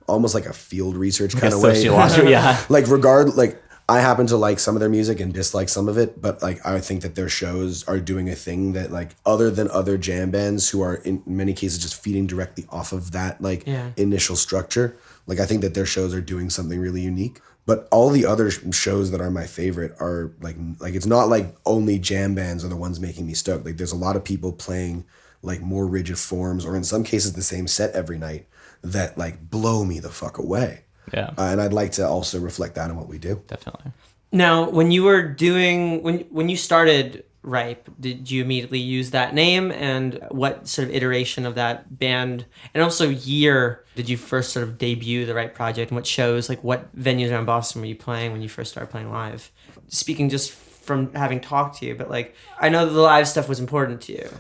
[SPEAKER 3] almost like a field research kind of way.
[SPEAKER 2] Sociological, yeah.
[SPEAKER 3] Like I happen to like some of their music and dislike some of it, but like I think that their shows are doing a thing that like other than other jam bands who are in many cases just feeding directly off of that like initial structure. Like I think that their shows are doing something really unique. But all the other shows that are my favorite are like it's not like only jam bands are the ones making me stoked. Like there's a lot of people playing like more rigid forms, or in some cases the same set every night, that like blow me the fuck away.
[SPEAKER 2] Yeah.
[SPEAKER 3] And I'd like to also reflect that in what we do.
[SPEAKER 2] Definitely.
[SPEAKER 1] Now, when you were doing when you started Ripe, did you immediately use that name, and what sort of iteration of that band, and also year did you first sort of debut the Ripe project, and what shows, like what venues around Boston were you playing when you first started playing live? Speaking just from having talked to you, but like I know that the live stuff was important to you.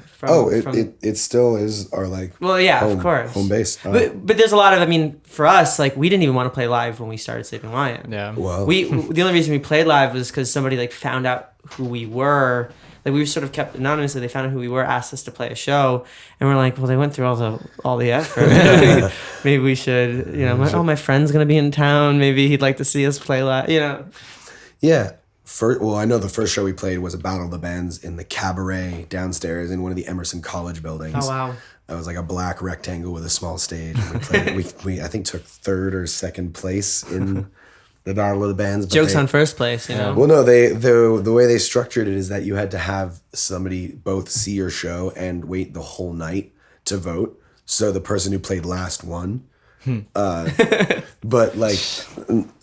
[SPEAKER 3] It still is our like
[SPEAKER 1] of course
[SPEAKER 3] home base.
[SPEAKER 1] But there's a lot of, I mean, for us, like we didn't even want to play live when we started Sleeping Lion.
[SPEAKER 2] Yeah.
[SPEAKER 3] Wow.
[SPEAKER 1] The only reason we played live was because somebody like found out who we were. Like we were sort of kept anonymously. They found out who we were, asked us to play a show, and we're like, well, they went through all the effort. Maybe we should, my friend's gonna be in town. Maybe he'd like to see us play live.
[SPEAKER 3] Yeah. I know the first show we played was a Battle of the Bands in the cabaret downstairs in one of the Emerson College buildings.
[SPEAKER 1] Oh wow.
[SPEAKER 3] It was like a black rectangle with a small stage. And we played. we I think took third or second place in the Battle of the Bands.
[SPEAKER 1] Jokes on first place,
[SPEAKER 3] Well, no, the way they structured it is that you had to have somebody both see your show and wait the whole night to vote. So the person who played last won. But like,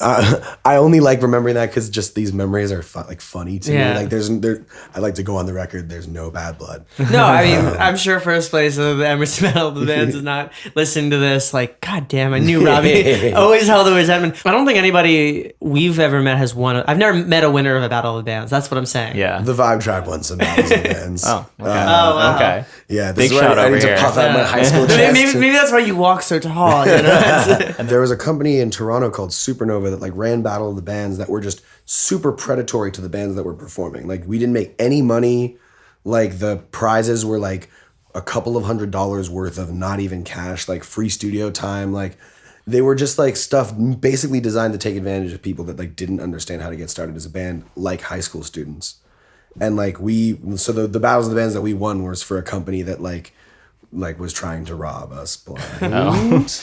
[SPEAKER 3] I only like remembering that because just these memories are funny to me. Like I like to go on the record. There's no bad blood.
[SPEAKER 1] No, I mean, I'm sure first place of the Emerson Battle of the Bands is not listening to this. Like, God damn, I knew Robbie always held the resentment. I don't think anybody we've ever met has won. I've never met a winner of a Battle of the Bands. That's what I'm saying.
[SPEAKER 2] Yeah.
[SPEAKER 3] The Vibe Tribe won some Battles of the Bands.
[SPEAKER 2] Oh, okay.
[SPEAKER 1] Wow.
[SPEAKER 2] Okay.
[SPEAKER 3] Yeah,
[SPEAKER 2] Big shout
[SPEAKER 3] I
[SPEAKER 2] over
[SPEAKER 3] need
[SPEAKER 2] here.
[SPEAKER 3] to puff out my high school chest.
[SPEAKER 1] Maybe that's why you walk so tall.
[SPEAKER 3] There was a company in Toronto called Supernova that like ran Battle of the Bands that were just super predatory to the bands that were performing. Like we didn't make any money. Like the prizes were like a couple of $100s worth of not even cash, like free studio time. Like they were just like stuff basically designed to take advantage of people that like didn't understand how to get started as a band, like high school students. And like so the Battles of the Bands that we won was for a company that like was trying to rob us blind.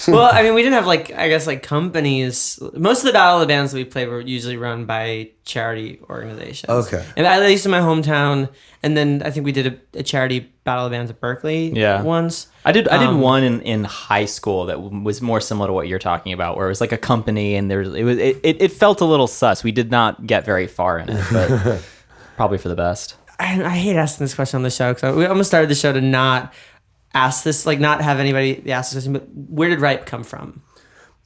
[SPEAKER 1] Well, I mean, we didn't have I guess companies. Most of the Battle of the Bands that we played were usually run by charity organizations.
[SPEAKER 3] Okay.
[SPEAKER 1] And at least in my hometown, and then I think we did a charity Battle of the Bands at Berkeley once.
[SPEAKER 2] I did one in high school that was more similar to what you're talking about, where it was like a company and it felt a little sus. We did not get very far in it, but probably for the best.
[SPEAKER 1] I hate asking this question on the show because we almost started the show to not ask this, not have anybody ask this question, but where did Ripe come from?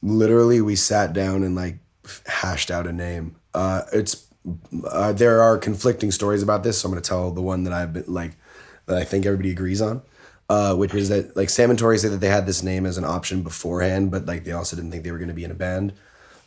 [SPEAKER 3] Literally, we sat down and hashed out a name. There are conflicting stories about this, so I'm going to tell the one that I've been that I think everybody agrees on, which was that Sam and Tori said that they had this name as an option beforehand, but they also didn't think they were going to be in a band.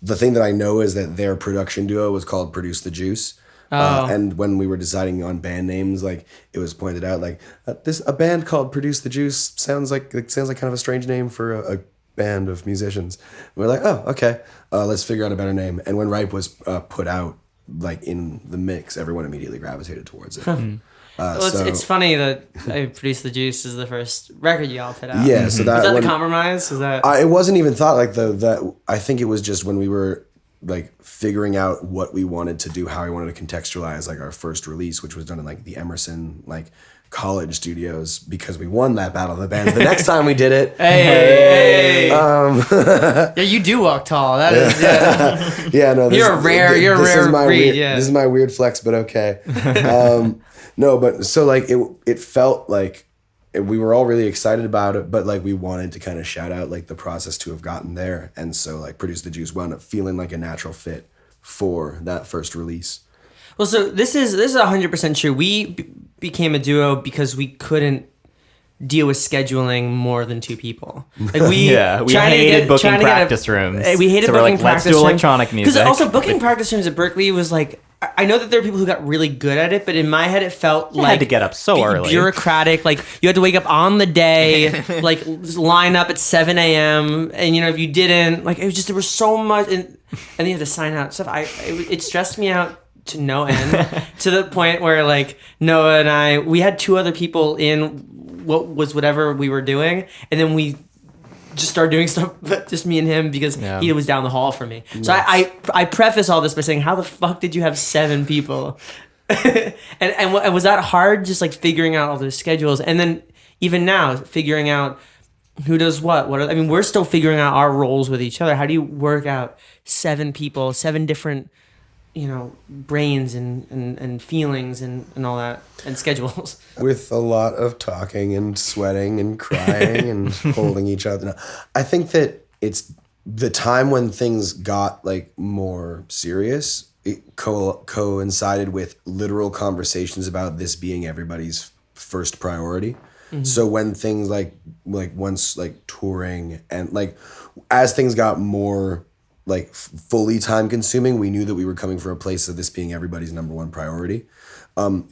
[SPEAKER 3] The thing that I know is that their production duo was called Produce the Juice. And when we were deciding on band names, it was pointed out a band called Produce the Juice sounds like kind of a strange name for a band of musicians. And we're like, oh, okay, let's figure out a better name. And when Ripe was put out in the mix, everyone immediately gravitated towards it.
[SPEAKER 1] It's funny that Produce the Juice is the first record you all put out.
[SPEAKER 3] Yeah, so that
[SPEAKER 1] was that the compromise? Was that?
[SPEAKER 3] It wasn't even thought that. I think it was just when we were like figuring out what we wanted to do, how we wanted to contextualize like our first release, which was done in like the Emerson like college studios, because we won that battle of the bands. The next time we did it,
[SPEAKER 1] Yeah, you do walk tall. That is, yeah.
[SPEAKER 3] yeah, no,
[SPEAKER 1] You're a rare breed. Yeah,
[SPEAKER 3] this is my weird flex, but okay. No, but so like it felt like we were all really excited about it, but like we wanted to kind of shout out like the process to have gotten there, and so like Produce the Juice wound up feeling like a natural fit for that first release.
[SPEAKER 1] Well, so this is 100% true. We became a duo because we couldn't deal with scheduling more than 2 people. Like we
[SPEAKER 2] hated booking practice rooms.
[SPEAKER 1] We hated booking practice rooms.
[SPEAKER 2] Let's do electronic music.
[SPEAKER 1] Because also booking practice rooms at Berkeley was like, I know that there are people who got really good at it, but in my head it felt like
[SPEAKER 2] had to get up so early,
[SPEAKER 1] bureaucratic. Like you had to wake up on the day, like line up at 7 a.m. And if you didn't, like it was just there was so much, and you had to sign out stuff. It stressed me out to no end, to the point where like Noah and I, we had 2 other people in whatever we were doing, and then we just started doing stuff, but just me and him, because he was down the hall from me. So I preface all this by saying, how the fuck did you have 7 people? and was that hard, just like figuring out all those schedules? And then even now, figuring out who does what? We're still figuring out our roles with each other. How do you work out 7 people, 7 different brains and feelings and all that, and schedules?
[SPEAKER 3] With a lot of talking and sweating and crying and holding each other. I think that it's the time when things got like more serious. It coincided with literal conversations about this being everybody's first priority. Mm-hmm. So when things like once like touring and like as things got more like fully time consuming, we knew that we were coming from a place of this being everybody's number one priority.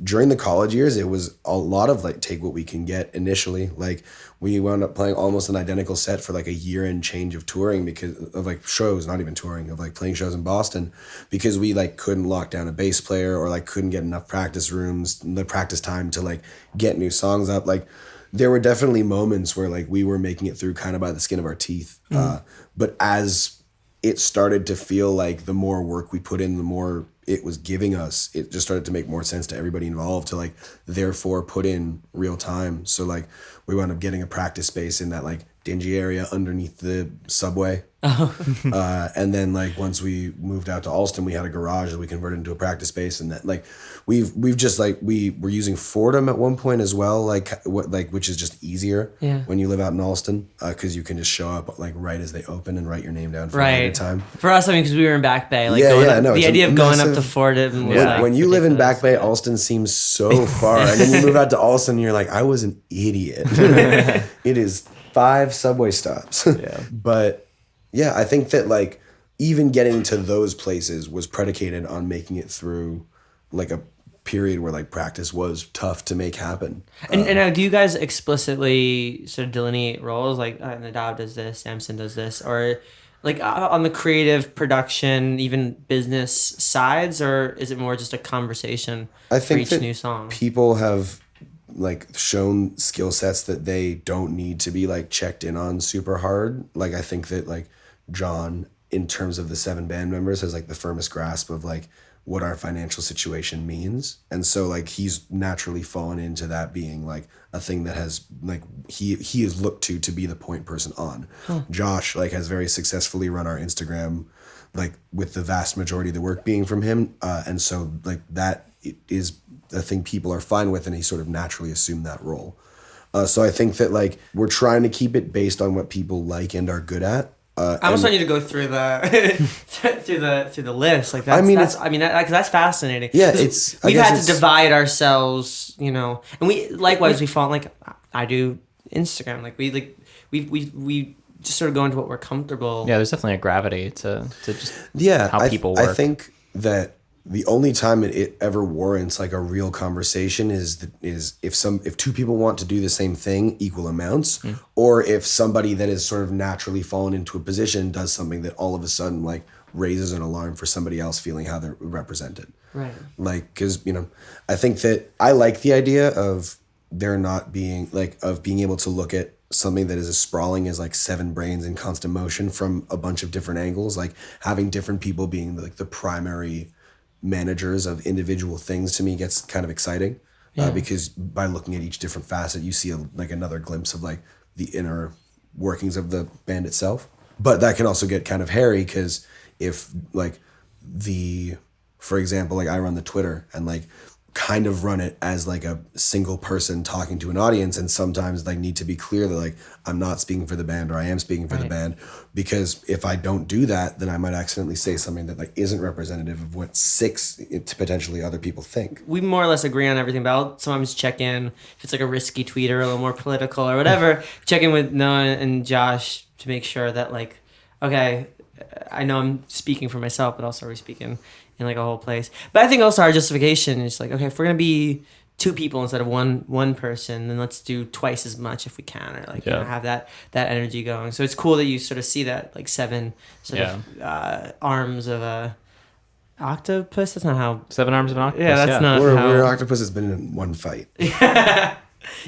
[SPEAKER 3] During the college years, it was a lot of like take what we can get initially. Like we wound up playing almost an identical set for like a year and change of touring, because of like shows, not even touring, of like playing shows in Boston, because we like couldn't lock down a bass player, or like couldn't get enough practice rooms, the practice time to like get new songs up. Like there were definitely moments where like we were making it through kind of by the skin of our teeth. But as it started to feel like the more work we put in, the more it was giving us, it just started to make more sense to everybody involved to like therefore put in real time. So like we wound up getting a practice space in that like dingy area underneath the subway. And then like once we moved out to Alston, we had a garage that we converted into a practice space, and that like we've just like we were using Fordham at one point as well, which is just easier when you live out in Alston, because you can just show up like right as they open and write your name down for a time.
[SPEAKER 1] For us, because we were in Back Bay, like the idea of going up to Fordham was
[SPEAKER 3] when you live in Back Bay, Alston seems so far, and then you move out to Alston and you're like, I was an idiot. It is 5 subway stops. But yeah, I think that like even getting to those places was predicated on making it through like a period where like practice was tough to make happen.
[SPEAKER 1] And now, do you guys explicitly sort of delineate roles, like Nadav does this, Samson does this, or like on the creative production, even business sides, or is it more just a conversation for each new song?
[SPEAKER 3] People have like shown skill sets that they don't need to be like checked in on super hard. Like I think that like John, in terms of the 7 band members, has like the firmest grasp of like what our financial situation means, and so like he's naturally fallen into that being like a thing that has like he is looked to be the point person on. Josh like has very successfully run our Instagram, like with the vast majority of the work being from him, and so like that is a thing people are fine with, and he sort of naturally assumed that role. So I think that like we're trying to keep it based on what people like and are good at.
[SPEAKER 1] I almost want you to go through the through the list. Like that's fascinating.
[SPEAKER 3] Yeah,
[SPEAKER 1] we've had to divide ourselves, and we likewise we fall like I do Instagram. Like we just sort of go into what we're comfortable.
[SPEAKER 2] Yeah, there's definitely a gravity to just how people work.
[SPEAKER 3] I think that the only time it ever warrants like a real conversation is if 2 people want to do the same thing, equal amounts, or if somebody that is sort of naturally fallen into a position does something that all of a sudden like raises an alarm for somebody else feeling how they're represented.
[SPEAKER 1] Right.
[SPEAKER 3] Like, because I think that I like the idea of there not being like of being able to look at something that is as sprawling as like 7 brains in constant motion from a bunch of different angles, like having different people being like the primary managers of individual things, to me gets kind of exciting. Because by looking at each different facet, you see like another glimpse of like the inner workings of the band itself. But that can also get kind of hairy, because if like for example, like I run the Twitter and like kind of run it as like a single person talking to an audience, and sometimes like need to be clear that like I'm not speaking for the band, or I am speaking for the band, because if I don't do that, then I might accidentally say something that like isn't representative of what 6 potentially other people think.
[SPEAKER 1] We more or less agree on everything, but I'll sometimes check in if it's like a risky tweet or a little more political or whatever. Check in with Noah and Josh to make sure that like, okay, I know I'm speaking for myself, but also we're speaking in like a whole place. But I think also our justification is like, okay, if we're gonna be 2 people instead of one person, then let's do twice as much if we can, or like have that energy going. So it's cool that you sort of see that like 7 sort of arms of a octopus. That's not how
[SPEAKER 2] 7 arms of an octopus.
[SPEAKER 1] Yeah, that's not
[SPEAKER 3] Where
[SPEAKER 1] how.
[SPEAKER 3] an octopus has been in one fight.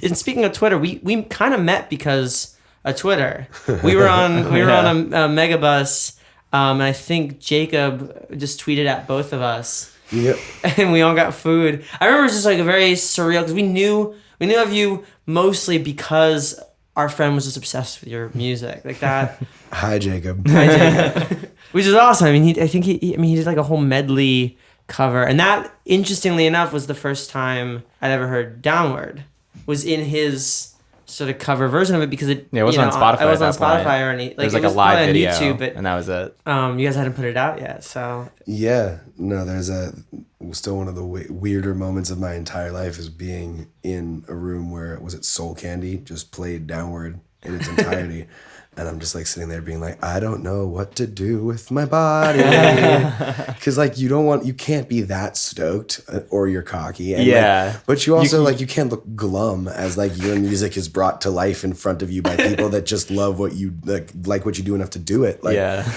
[SPEAKER 1] And speaking of Twitter, we kind of met because of Twitter. We were on a megabus. And I think Jacob just tweeted at both of us.
[SPEAKER 3] Yep.
[SPEAKER 1] And we all got food. I remember it was just like a very surreal, because we knew of you mostly because our friend was just obsessed with your music, like that.
[SPEAKER 3] Hi, Jacob.
[SPEAKER 1] Which is awesome. I mean, he did like a whole medley cover, and that, interestingly enough, was the first time I'd ever heard "Downward" was in his sort of cover version of it, because it
[SPEAKER 2] wasn't on Spotify.
[SPEAKER 1] It was on Spotify or any. Like,
[SPEAKER 2] there was like
[SPEAKER 1] it
[SPEAKER 2] a live
[SPEAKER 1] on
[SPEAKER 2] video,
[SPEAKER 1] YouTube, but
[SPEAKER 2] and that was it.
[SPEAKER 1] You guys hadn't put it out yet, so
[SPEAKER 3] Yeah, no, there's still one of the weirder moments of my entire life is being in a room where, was it Soul Candy just played Downward in its entirety. And I'm just like sitting there being like, I don't know what to do with my body. Because like you can't be that stoked, or you're cocky. And like, but you also you can't look glum as like your music is brought to life in front of you by people that just love what you like what you do enough to do it. Like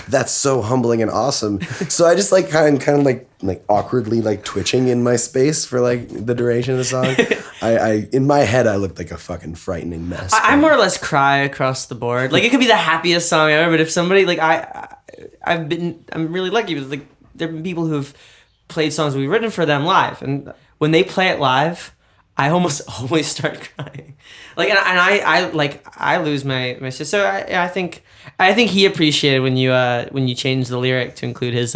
[SPEAKER 3] that's so humbling and awesome. So I just like kind of like awkwardly like twitching in my space for like the duration of the song. I in my head I looked like a fucking frightening mess.
[SPEAKER 1] I more or less cry across the board. Like, it could be the happiest song ever, but if somebody like I'm really lucky because like there have been people who've played songs we've written for them live, and when they play it live, I almost always start crying. Like, and I lose my shit. So I think he appreciated when you changed the lyric to include his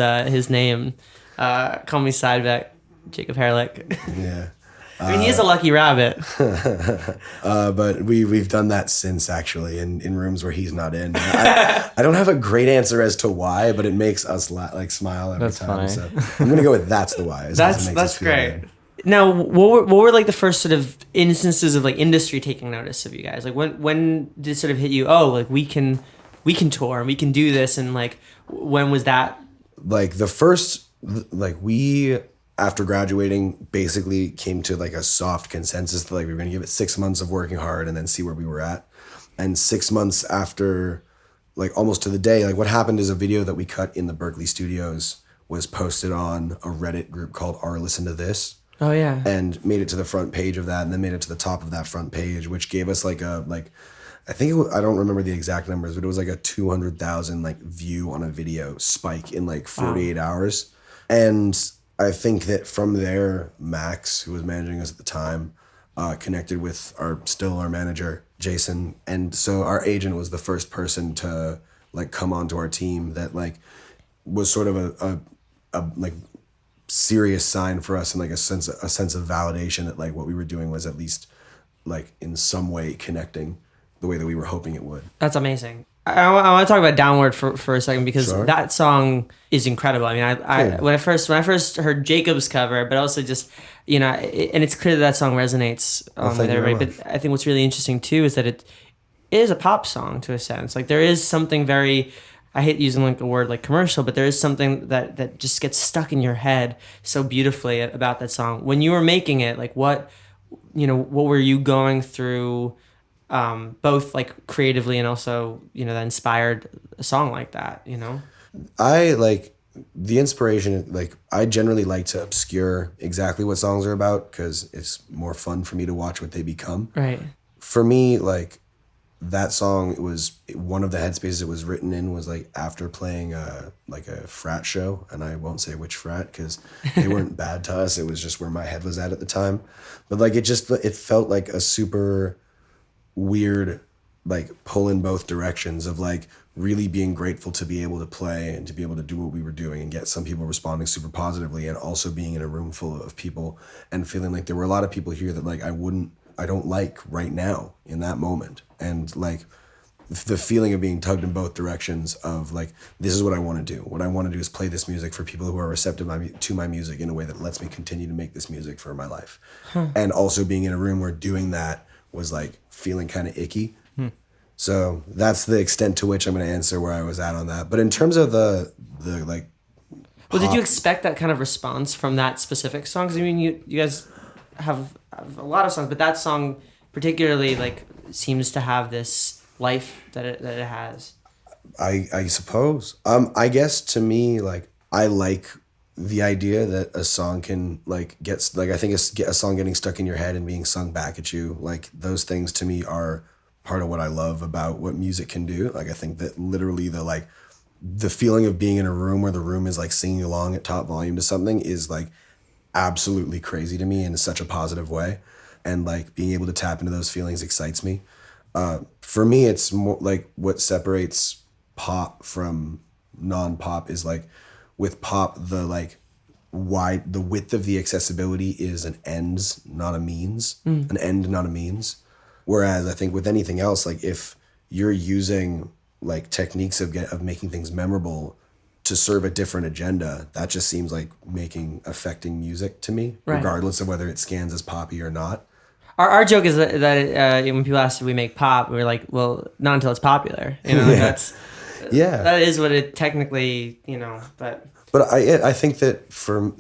[SPEAKER 1] name. Call me Sideback, Jacob Herlick.
[SPEAKER 3] Yeah.
[SPEAKER 1] I mean, he is a lucky rabbit.
[SPEAKER 3] But we've done that since, actually, in rooms where he's not in. I don't have a great answer as to why, but it makes us smile every time. Funny. So I'm gonna go with that's the why.
[SPEAKER 1] That's great. Good. Now, what were like the first sort of instances of like industry taking notice of you guys? Like when did it sort of hit you? Oh, like we can tour and we can do this, and like when was that? Like
[SPEAKER 3] the first, like we, after graduating, basically came to like a soft consensus that like we were gonna give it 6 months of working hard and then see where we were at. And 6 months after, like almost to the day, like what happened is a video that we cut in the Berkeley studios was posted on a Reddit group called R Listen to This.
[SPEAKER 1] Oh yeah.
[SPEAKER 3] And made it to the front page of that, and then made it to the top of that front page, which gave us like a I think I don't remember the exact numbers, but it was like a 200,000 like view on a video spike in like 48 hours. And I think that from there, Max, who was managing us at the time, connected with our manager, Jason. And so our agent was the first person to like come onto our team that like was sort of a like serious sign for us, and like a sense of validation that like what we were doing was at least like in some way connecting the way that we were hoping it would. That's amazing. I want to talk about Downward for a second, because that song is incredible. I mean, I when I first heard Jacob's cover, but also just, you know, and it's clear that song resonates with everybody. But I think what's really interesting too is that it is a pop song to a sense. Like there is something very, I hate using like the word like commercial, but there is something that just gets stuck in your head so beautifully about that song. When you were making it, like what were you going through? Both like creatively and also, you know, that inspired a song like that, you know? I like the inspiration, like I generally like to obscure exactly what songs are about because it's more fun for me to watch what they become. Right. For me, like that song, it was one of the headspaces it was written in was like after playing like a frat show, and I won't say which frat because they weren't bad to us. It was just where my head was at the time. But like it felt like a super weird like pull in both directions of like really being grateful to be able to play and to be able to do what we were doing and get some people responding super positively, and also being in a room full of people and feeling like there were a lot of people here that like I don't like right now in that moment. And like the feeling of being tugged in both directions of like, this is what I want to do. What I want to do is play this music for people who are receptive to my music in a way that lets me continue to make this music for my life. And also being in a room where doing that was like feeling kind of icky. So that's the extent to which I'm going to answer where I was at on that. But in terms of the like,
[SPEAKER 1] well, did you expect that kind of response from that specific song? Because I mean, you guys have a lot of songs, but that song particularly like seems to have this life that it has.
[SPEAKER 3] I suppose. I guess to me, like, I like the idea that a song can like gets like I think a song getting stuck in your head and being sung back at you. Like those things to me are part of what I love about what music can do. Like I think that literally the feeling of being in a room where the room is like singing along at top volume to something is like absolutely crazy to me in such a positive way. And like being able to tap into those feelings excites me. For me, it's more like what separates pop from non-pop is like with pop, the width of the accessibility is an ends, not a means, an end, not a means. Whereas I think with anything else, like if you're using like techniques of making things memorable to serve a different agenda, that just seems like affecting music to me,
[SPEAKER 1] right,
[SPEAKER 3] regardless of whether it scans as poppy or not.
[SPEAKER 1] Our joke is that when people ask if we make pop, we're like, well, not until it's popular. You know, that is what it technically, you know, but.
[SPEAKER 3] But I think that for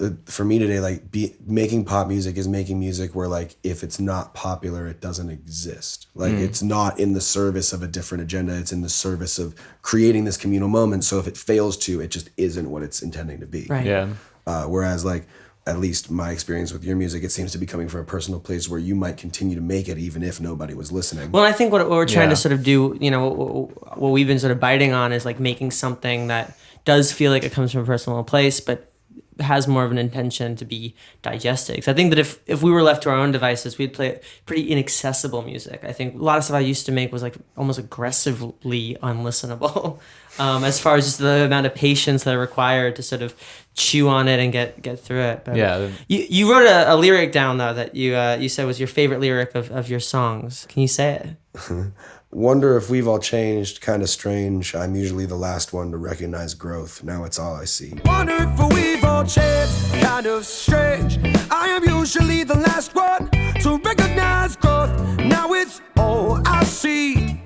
[SPEAKER 3] me today, like making pop music is making music where like if it's not popular, it doesn't exist. Like it's not in the service of a different agenda. It's in the service of creating this communal moment. So if it fails to, it just isn't what it's intending to be.
[SPEAKER 1] Right.
[SPEAKER 2] Yeah.
[SPEAKER 3] Whereas like at least my experience with your music, it seems to be coming from a personal place where you might continue to make it even if nobody was listening.
[SPEAKER 1] Well, I think what we're trying to sort of do, you know, what we've been sort of biting on is like making something that does feel like it comes from a personal place, but has more of an intention to be digested. Because I think that if we were left to our own devices, we'd play pretty inaccessible music. I think a lot of stuff I used to make was like almost aggressively unlistenable, as far as just the amount of patience that I required to sort of chew on it and get through it. But you wrote a lyric down though that you said was your favorite lyric of your songs. Can you say it?
[SPEAKER 3] Wonder if we've all changed, kind of strange. I'm usually the last one to recognize growth. Now it's all I see.
[SPEAKER 4] Wonder if we've all changed, kind of strange. I am usually the last one to recognize growth. Now it's all I see.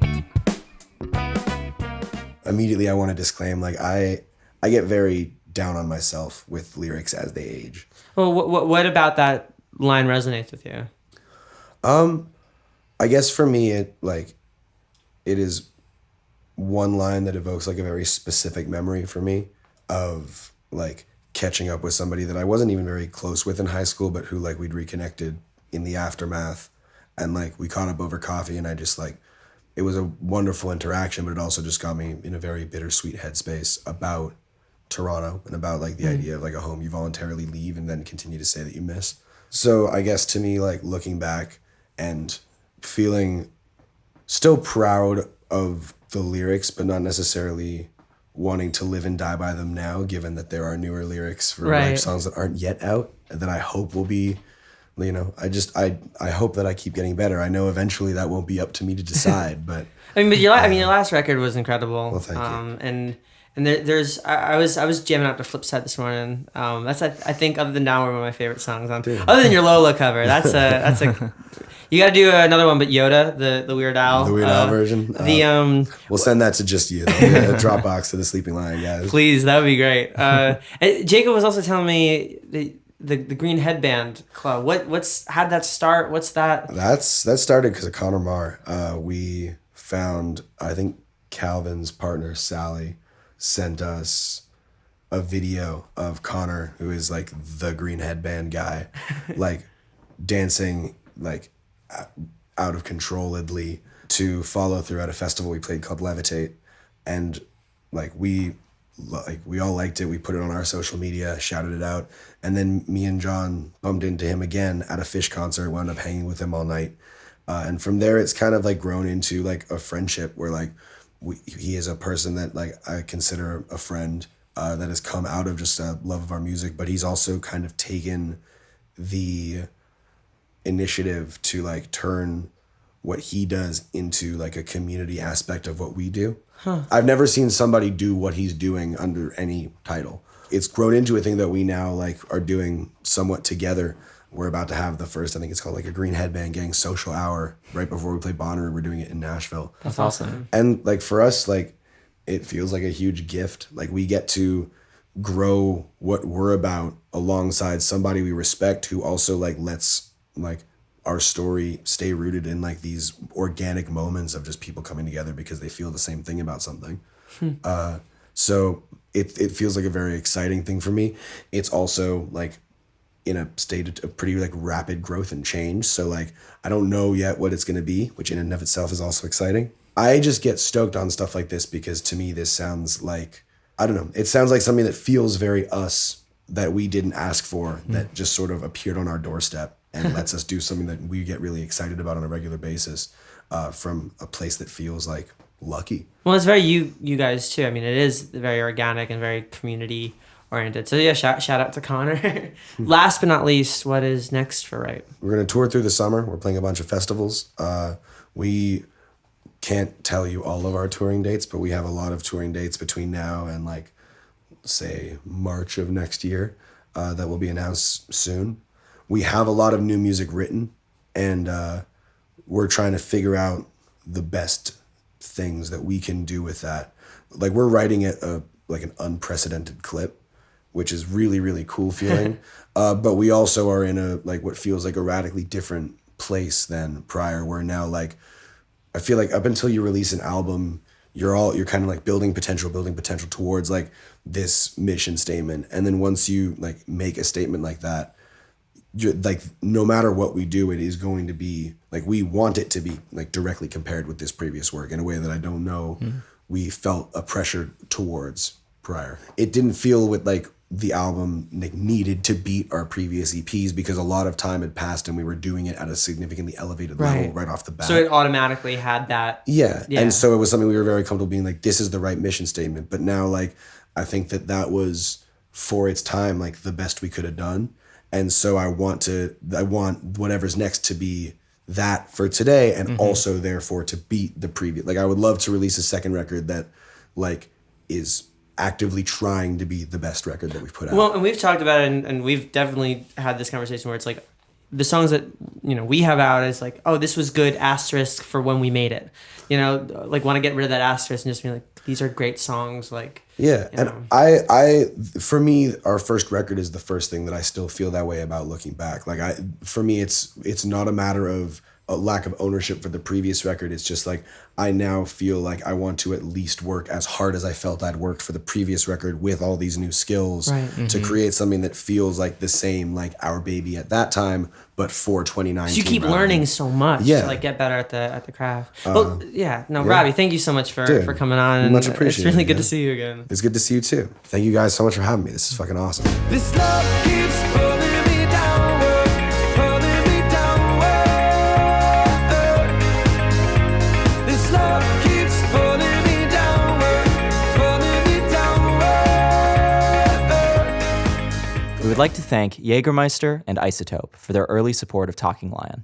[SPEAKER 3] Immediately I want to disclaim, like I get very down on myself with lyrics as they age.
[SPEAKER 1] Well, what about that line resonates with you?
[SPEAKER 3] I guess for me, it is one line that evokes like a very specific memory for me of like catching up with somebody that I wasn't even very close with in high school, but who like we'd reconnected in the aftermath, and like we caught up over coffee, and I just like, it was a wonderful interaction, but it also just got me in a very bittersweet headspace about Toronto and about like the idea of like a home you voluntarily leave and then continue to say that you miss. So I guess to me, like looking back and feeling still proud of the lyrics, but not necessarily wanting to live and die by them now, given that there are newer lyrics for rap songs that aren't yet out and that I hope will be, you know, I hope that I keep getting better. I know eventually that won't be up to me to decide, but
[SPEAKER 1] your last record was incredible.
[SPEAKER 3] Well, thank you.
[SPEAKER 1] And I was jamming out to Flipside this morning. That's I think other than Now one of my favorite songs on. Other than your Lola cover, that's a you got to do another one, but Yoda, the Weird Al.
[SPEAKER 3] The Weird Al version. We'll send that to just you. A Dropbox to the Sleeping Lion guys.
[SPEAKER 1] Please, that would be great. Jacob was also telling me the Green Headband Club. How'd that start? What's that?
[SPEAKER 3] That started because of Connor Marr. We found, I think Calvin's partner Sally sent us a video of Connor, who is like the Green Headband guy, like dancing like out of controlledly to follow through at a festival we played called Levitate, and we all liked it. We put it on our social media, shouted it out, and then me and John bumped into him again at a Fish concert. Wound up hanging with him all night, and from there it's kind of grown into a friendship where he is a person that I consider a friend that has come out of just a love of our music, but he's also kind of taken the initiative to turn what he does into a community aspect of what we do. I've never seen somebody do what he's doing under any title. It's grown into a thing that we now are doing somewhat together. We're about to have the first, I think it's called a Green Headband Gang social hour right before we play Bonnaroo. We're doing it in Nashville.
[SPEAKER 1] That's awesome.
[SPEAKER 3] And for us, it feels like a huge gift. We get to grow what we're about alongside somebody we respect who also lets our story stay rooted in these organic moments of just people coming together because they feel the same thing about something. So it feels like a very exciting thing for me. It's also in a state of pretty rapid growth and change. So I don't know yet what it's going to be, which in and of itself is also exciting. I just get stoked on stuff like this because to me this sounds I don't know, it sounds like something that feels very us, that we didn't ask for, that just sort of appeared on our doorstep and lets us do something that we get really excited about on a regular basis, from a place that feels lucky.
[SPEAKER 1] Well, it's very you guys too. I mean, it is very organic and very community oriented. So yeah, shout out to Connor. Last but not least, what is next for Ripe?
[SPEAKER 3] We're going to tour through the summer. We're playing a bunch of festivals. We can't tell you all of our touring dates, but we have a lot of touring dates between now and say March of next year that will be announced soon. We have a lot of new music written, and we're trying to figure out the best things that we can do with that. We're writing at an unprecedented clip, which is really, really cool feeling. But we also are in a what feels like a radically different place than prior, where now I feel up until you release an album, you're kind of building potential towards this mission statement. And then once you make a statement like that, you're no matter what we do, it is going to be we want it to be directly compared with this previous work in a way that I don't know we felt a pressure towards prior. It didn't feel with the album needed to beat our previous EPs because a lot of time had passed and we were doing it at a significantly elevated level right off the bat.
[SPEAKER 1] So it automatically had that.
[SPEAKER 3] Yeah. And so it was something we were very comfortable being this is the right mission statement. But now I think that was for its time the best we could have done. And so I want whatever's next to be that for today, and also therefore to beat the previous. I would love to release a second record that is actively trying to be the best record that we've put out.
[SPEAKER 1] Well, and we've talked about it, and we've definitely had this conversation where it's the songs that we have out is oh, this was good asterisk for when we made it. Want to get rid of that asterisk and just be these are great songs.
[SPEAKER 3] Yeah, and I for me, our first record is the first thing that I still feel that way about looking back. For me, it's not a matter of a lack of ownership for the previous record. It's just I now feel I want to at least work as hard as I felt I'd worked for the previous record with all these new skills to create something that feels the same Our Baby at that time, but for 2019.
[SPEAKER 1] You keep learning so much to get better at the craft. Robbie, thank you so much for coming on.
[SPEAKER 3] Much appreciated.
[SPEAKER 1] It's really good to see you again.
[SPEAKER 3] It's good to see you too. Thank you guys so much for having me. This is fucking awesome.
[SPEAKER 4] This love keeps pulling me downward, pulling me downward. This love keeps pulling me downward, pulling me downward.
[SPEAKER 2] We would like to thank Jägermeister and Isotope for their early support of Talking Lion.